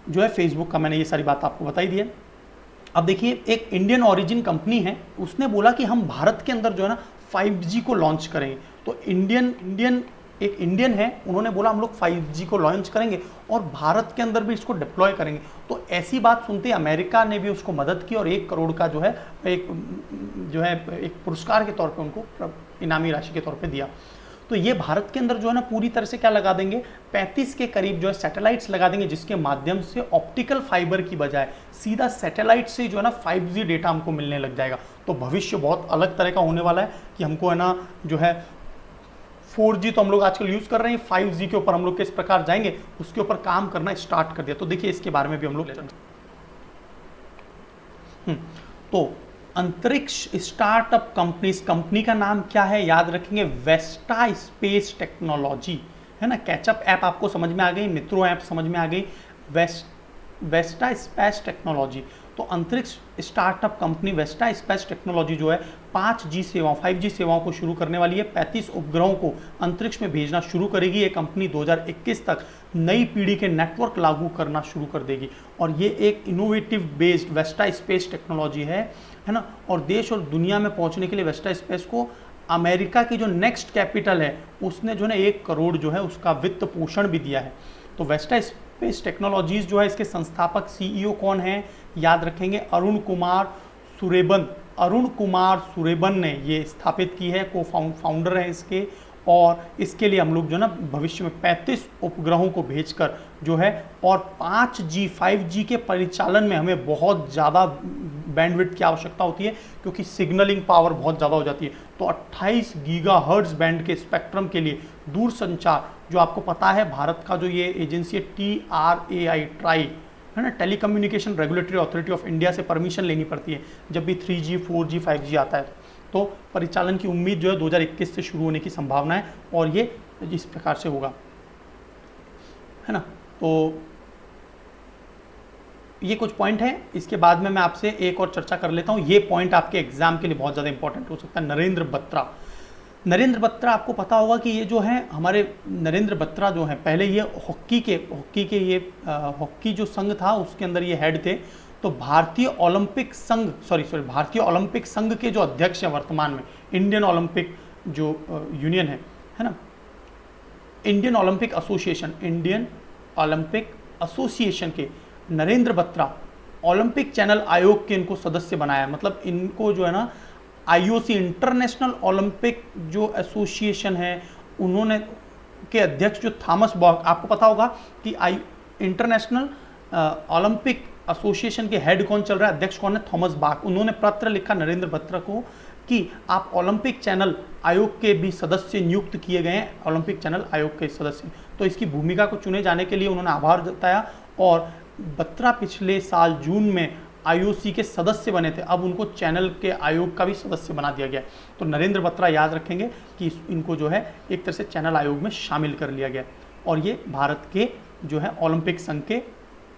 जो है फेसबुक का, मैंने ये सारी बात आपको बताई दी है। अब देखिए, एक इंडियन ओरिजिन कंपनी है, उसने बोला कि हम भारत के अंदर जो है ना 5G को लॉन्च करेंगे। तो एक इंडियन है, उन्होंने बोला हम लोग 5G को लॉन्च करेंगे और भारत के अंदर भी इसको डिप्लॉय करेंगे। तो ऐसी बात सुनते अमेरिका ने भी उसको मदद की और 1 करोड़ का जो है एक पुरस्कार के तौर पे उनको इनामी राशि के तौर पे दिया। तो ये भारत के अंदर जो है ना पूरी तरह से क्या लगा देंगे, 35 के करीब जो है सैटेलाइट्स लगा देंगे, जिसके माध्यम से ऑप्टिकल फाइबर की बजाय सीधा सैटेलाइट से जो है ना 5G डेटा हमको मिलने लग जाएगा। तो भविष्य बहुत अलग तरह का होने वाला है कि हमको है ना जो है 4G तो हम लोग आजकल यूज़ कर रहे हैं, 5G के ऊपर हम लोग किस प्रकार जाएंगे उसके ऊपर काम करना स्टार्ट कर दिया। तो देखिए इसके बारे में भी हम लोग तो अंतरिक्ष स्टार्टअप कंपनी का नाम क्या है, याद रखेंगे, वेस्टा स्पेस टेक्नोलॉजी, है ना। कैचअप ऐप आपको समझ में आ गई, मित्रों ऐप समझ में आ गई, वेस्टा स्पेस टेक्नोलॉजी। तो अंतरिक्ष startup company Vesta space technology जो है 5G सेवाओं को शुरू करने वाली है। 35 उपग्रहों को अंतरिक्ष में भेजना शुरू करेगी। ये कंपनी 2021 तक नई पीढ़ी के नेटवर्क लागू करना शुरू कर देगी। और ये एक innovative based Vesta space technology है ना। और देश और दुनिया में पहुंचने के लिए वेस्टा स्पेस को अमेरिका की जो नेक्स्ट कैपिटल है उसने जो है 1 करोड़ जो है उसका वित्त पोषण भी दिया है। तो वेस्टा स्पेस टेक्नोलॉजीज जो है इसके संस्थापक CEO कौन है, याद रखेंगे, अरुण कुमार सुरेबन ने ये स्थापित की है, फाउंडर है इसके। और इसके लिए हम लोग जो ना भविष्य में 35 उपग्रहों को भेजकर जो है और 5G के परिचालन में हमें बहुत ज़्यादा बैंडविड्थ की आवश्यकता होती है, क्योंकि सिग्नलिंग पावर बहुत ज़्यादा हो जाती है। तो 28 गीगाहर्ट्ज़ बैंड के स्पेक्ट्रम के लिए दूरसंचार, जो आपको पता है भारत का जो ये एजेंसी है TRAI है ना, telecommunication regulatory authority of India से परमिशन लेनी पड़ती है जब भी 3G 4G 5G आता है। तो परिचालन की उम्मीद जो है 2021 से शुरू होने की संभावना है और ये इस प्रकार से होगा, है ना। तो ये कुछ पॉइंट है, इसके बाद में मैं आपसे एक और चर्चा कर लेता हूँ। ये पॉइंट आपके एग्जाम के लिए बहुत ज़्यादा इंपॉर्टेंट हो सकता है। नरेंद्र बत्रा आपको पता होगा कि ये जो है हमारे नरेंद्र बत्रा जो है पहले ये हॉकी जो संघ था उसके अंदर ये हेड थे। तो भारतीय ओलंपिक संघ के जो अध्यक्ष हैं वर्तमान में, इंडियन ओलंपिक जो यूनियन है ना, इंडियन ओलंपिक एसोसिएशन के नरेंद्र बत्रा ओलंपिक चैनल आयोग के इनको सदस्य बनाया। मतलब इनको जो है ना IOC इंटरनेशनल ओलंपिक जो एसोसिएशन है उन्होंने के अध्यक्ष जो थॉमस बॉक, आपको पता होगा कि इंटरनेशनल ओलंपिक एसोसिएशन के हेड कौन चल रहा है, अध्यक्ष कौन है, थॉमस बाक। उन्होंने पत्र लिखा नरेंद्र बत्रा को कि आप ओलंपिक चैनल आयोग के भी सदस्य नियुक्त किए गए हैं, ओलंपिक चैनल आयोग के सदस्य। तो इसकी भूमिका को चुने जाने के लिए उन्होंने आभार जताया और बत्रा पिछले साल जून में IOC के सदस्य बने थे, अब उनको चैनल के आयोग का भी सदस्य बना दिया गया। तो नरेंद्र बत्रा याद रखेंगे कि इनको जो है एक तरह से चैनल आयोग में शामिल कर लिया गया और ये भारत के जो है ओलंपिक संघ के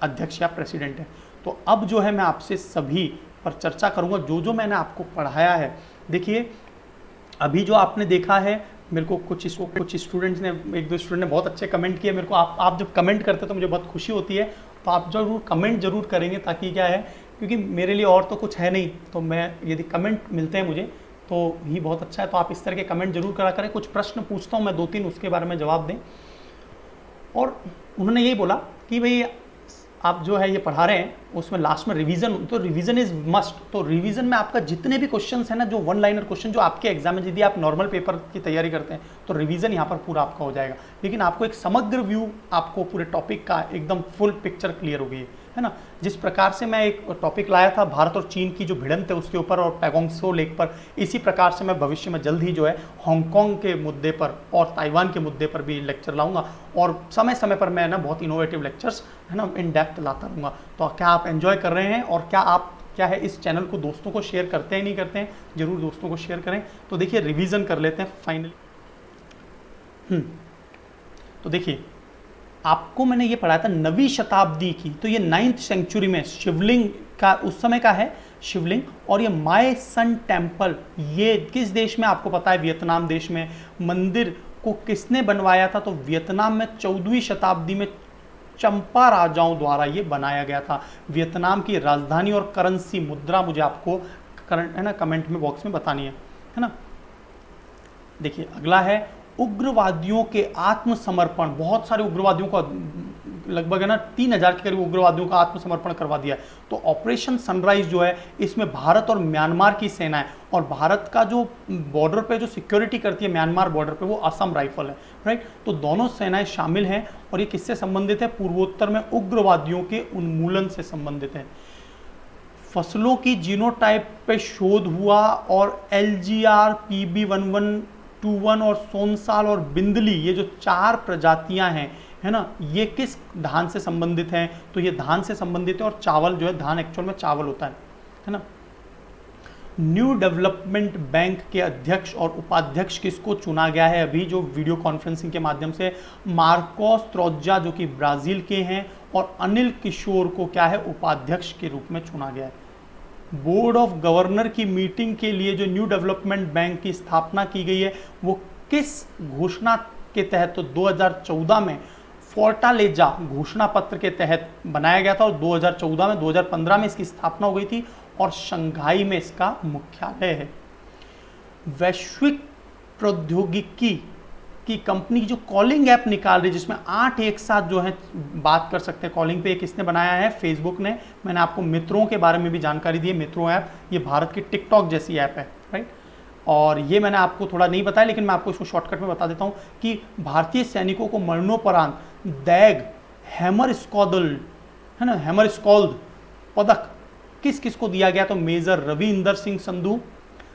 अध्यक्ष या प्रेसिडेंट है। तो अब जो है मैं आपसे सभी पर चर्चा करूंगा जो मैंने आपको पढ़ाया है। देखिए अभी जो आपने देखा है, मेरे को कुछ स्टूडेंट्स ने, 1-2 स्टूडेंट ने बहुत अच्छे कमेंट किए। मेरे को आप जब कमेंट करते तो मुझे बहुत खुशी होती है। तो आप जरूर कमेंट जरूर करेंगे, ताकि क्या है, क्योंकि मेरे लिए और तो कुछ है नहीं, तो मैं यदि कमेंट मिलते हैं मुझे तो ही बहुत अच्छा है। तो आप इस तरह के कमेंट जरूर करा करें। कुछ प्रश्न पूछता हूँ मैं 2-3, उसके बारे में जवाब दें। और उन्होंने यही बोला कि भाई आप जो है ये पढ़ा रहे हैं उसमें लास्ट में रिवीजन, तो रिवीजन इज मस्ट। तो रिवीजन में आपका जितने भी क्वेश्चंस हैं ना, जो 1 लाइनर क्वेश्चन जो आपके एग्जाम में, यदि आप नॉर्मल पेपर की तैयारी करते हैं तो रिवीजन यहाँ पर पूरा आपका हो जाएगा। लेकिन आपको एक समग्र व्यू, आपको पूरे टॉपिक का एकदम फुल पिक्चर क्लियर हो गई है ना। जिस प्रकार से मैं एक टॉपिक लाया था भारत और चीन की जो भिड़ंत है उसके ऊपर और पैगोंग त्सो लेक पर, इसी प्रकार से मैं भविष्य में जल्द ही जो है हांगकांग के मुद्दे पर और ताइवान के मुद्दे पर भी लेक्चर लाऊंगा, और समय समय पर मैं ना बहुत इनोवेटिव लेक्चर्स है ना इन डेप्थ लाता रहूँगा। तो क्या आप एंजॉय कर रहे हैं, और क्या है इस चैनल को दोस्तों को शेयर करते हैं नहीं करते हैं, जरूर दोस्तों को शेयर करें। तो देखिए रिवीजन कर लेते हैं फाइनली। तो देखिए आपको मैंने ये पढ़ाया था 9वीं शताब्दी की, तो ये 9th सेंचुरी में शिवलिंग का उस समय का है शिवलिंग, और ये माय सन टेम्पल ये किस देश में आपको पता है, वियतनाम देश में। मंदिर को किसने बनवाया था, तो वियतनाम में 14वीं शताब्दी में चंपा राजाओं द्वारा ये बनाया गया था। वियतनाम की राजधानी और करेंसी मुद्रा मुझे आपको करंट है ना कमेंट में बॉक्स में बतानी है ना। देखिए अगला है उग्रवादियों के आत्मसमर्पण। बहुत सारे उग्रवादियों को लगभग है ना 3000 के करीब उग्रवादियों का आत्मसमर्पण करवा दिया है। तो ऑपरेशन सनराइज जो है इसमें भारत और म्यांमार की सेना है, और भारत का जो बॉर्डर पे जो सिक्योरिटी करती है म्यांमार बॉर्डर पे वो असम राइफल है, राइट। तो दोनों सेनाएं शामिल हैं, और ये किससे संबंधित है, पूर्वोत्तर में उग्रवादियों के उन्मूलन से संबंधित है। फसलों की जीनोटाइप पे शोध हुआ, और LGR PB1121 और सोनसाल और बिंदली ये जो 4 प्रजातियां हैं है ना, ये किस धान से संबंधित हैं, तो ये धान से संबंधित है, और चावल जो है धान एक्चुअल में चावल होता है ना। न्यू डेवलपमेंट बैंक के अध्यक्ष और उपाध्यक्ष किसको चुना गया है अभी जो वीडियो कॉन्फ्रेंसिंग के माध्यम से, मार्कोस त्रोज्जा जो कि ब्राजील के हैं, और अनिल किशोर को क्या है उपाध्यक्ष के रूप में चुना गया है। बोर्ड ऑफ गवर्नर की मीटिंग के लिए जो न्यू डेवलपमेंट बैंक की स्थापना की गई है वो किस घोषणा के तहत, तो 2014 में फोर्टालेजा घोषणा पत्र के तहत बनाया गया था, और 2014 में 2015 में इसकी स्थापना हो गई थी, और शंघाई में इसका मुख्यालय है। वैश्विक प्रौद्योगिकी की कंपनी जो कॉलिंग ऐप निकाल रही है जिसमें 8 एक साथ जो है बात कर सकते हैं कॉलिंग पे, किसने बनाया है, फेसबुक ने। मैंने आपको मित्रों के बारे में भी जानकारी दी है, मित्रों ऐप ये भारत की टिकटॉक जैसी ऐप है, राइट। और ये मैंने आपको थोड़ा नहीं बताया, लेकिन मैं आपको इसको शॉर्टकट में बता देता हूँ कि भारतीय सैनिकों को मरणोपरांत दैग हैमर स्कॉल्ड है ना, हैमर स्कॉल्ड पदक किस किस को दिया गया, तो major Ravinder Singh Sandhu,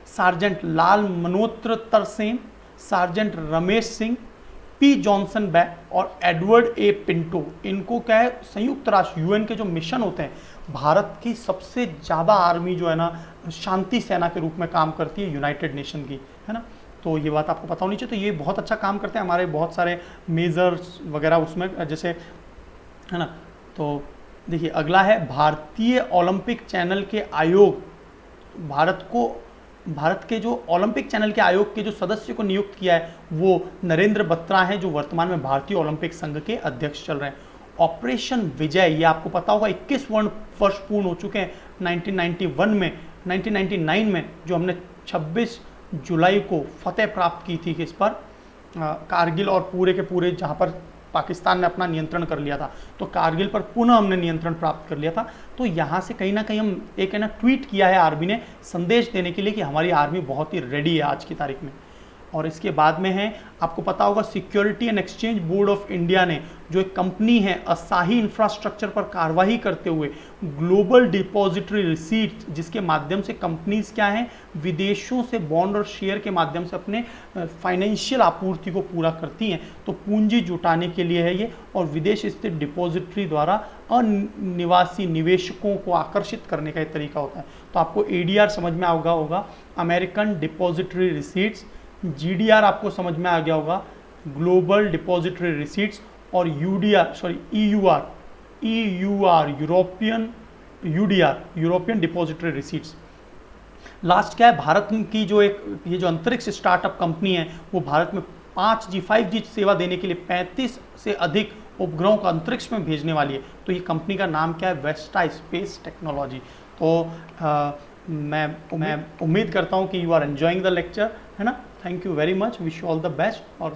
sergeant Lal Manotra Tarsen, sergeant Ramesh Singh, P Johnson Beck और एडवर्ड ए पिंटो। इनको क्या है संयुक्त राष्ट्र यूएन के जो मिशन होते हैं, भारत की सबसे ज़्यादा आर्मी जो है ना शांति सेना के रूप में काम करती है यूनाइटेड नेशन की, है ना। तो ये बात आपको पता होनी चाहिए। तो ये बहुत अच्छा काम करते हैं, हमारे बहुत सारे मेजर्स वगैरह उसमें जैसे है ना। तो देखिए अगला है भारतीय ओलंपिक चैनल के आयोग। भारत के जो ओलंपिक चैनल के आयोग के जो सदस्य को नियुक्त किया है वो नरेंद्र बत्रा हैं, जो वर्तमान में भारतीय ओलंपिक संघ के अध्यक्ष चल रहे हैं। ऑपरेशन विजय ये आपको पता होगा 21 वर्ष पूर्ण हो चुके हैं 1991 में, 1999 में जो हमने 26 जुलाई को फतेह प्राप्त की थी किस पर, कारगिल, और पूरे के पूरे जहाँ पर पाकिस्तान ने अपना नियंत्रण कर लिया था, तो कारगिल पर पुनः हमने नियंत्रण प्राप्त कर लिया था। तो यहाँ से कहीं ना कहीं हम एक है ना ट्वीट किया है आर्मी ने संदेश देने के लिए कि हमारी आर्मी बहुत ही रेडी है आज की तारीख में। और इसके बाद में है आपको पता होगा security and exchange board of India ने जो एक कंपनी है असाही इंफ्रास्ट्रक्चर पर कार्रवाई करते हुए ग्लोबल डिपॉजिटरी रिसीट, जिसके माध्यम से कंपनीज क्या हैं विदेशों से बॉन्ड और शेयर के माध्यम से अपने फाइनेंशियल आपूर्ति को पूरा करती हैं, तो पूंजी जुटाने के लिए है ये, और विदेश स्थित डिपॉजिटरी द्वारा अनिवासी निवेशकों को आकर्षित करने का एक तरीका होता है। तो आपको ADR समझ में आ गया होगा, अमेरिकन डिपॉजिटरी रिसीट्स, GDR आपको समझ में आ गया होगा, ग्लोबल डिपॉजिटरी रिसीट्स, और EUR European depository receipts. Last क्या है, भारत की जो ये जो अंतरिक्ष स्टार्टअप कंपनी है वो भारत में 5G 5G सेवा देने के लिए 35 से अधिक उपग्रहों को अंतरिक्ष में भेजने वाली है। तो ये कंपनी का नाम क्या है, वेस्टा स्पेस टेक्नोलॉजी। तो मैं उम्मीद करता हूँ कि you are enjoying the lecture, है ना। Thank you very much, wish you all the best और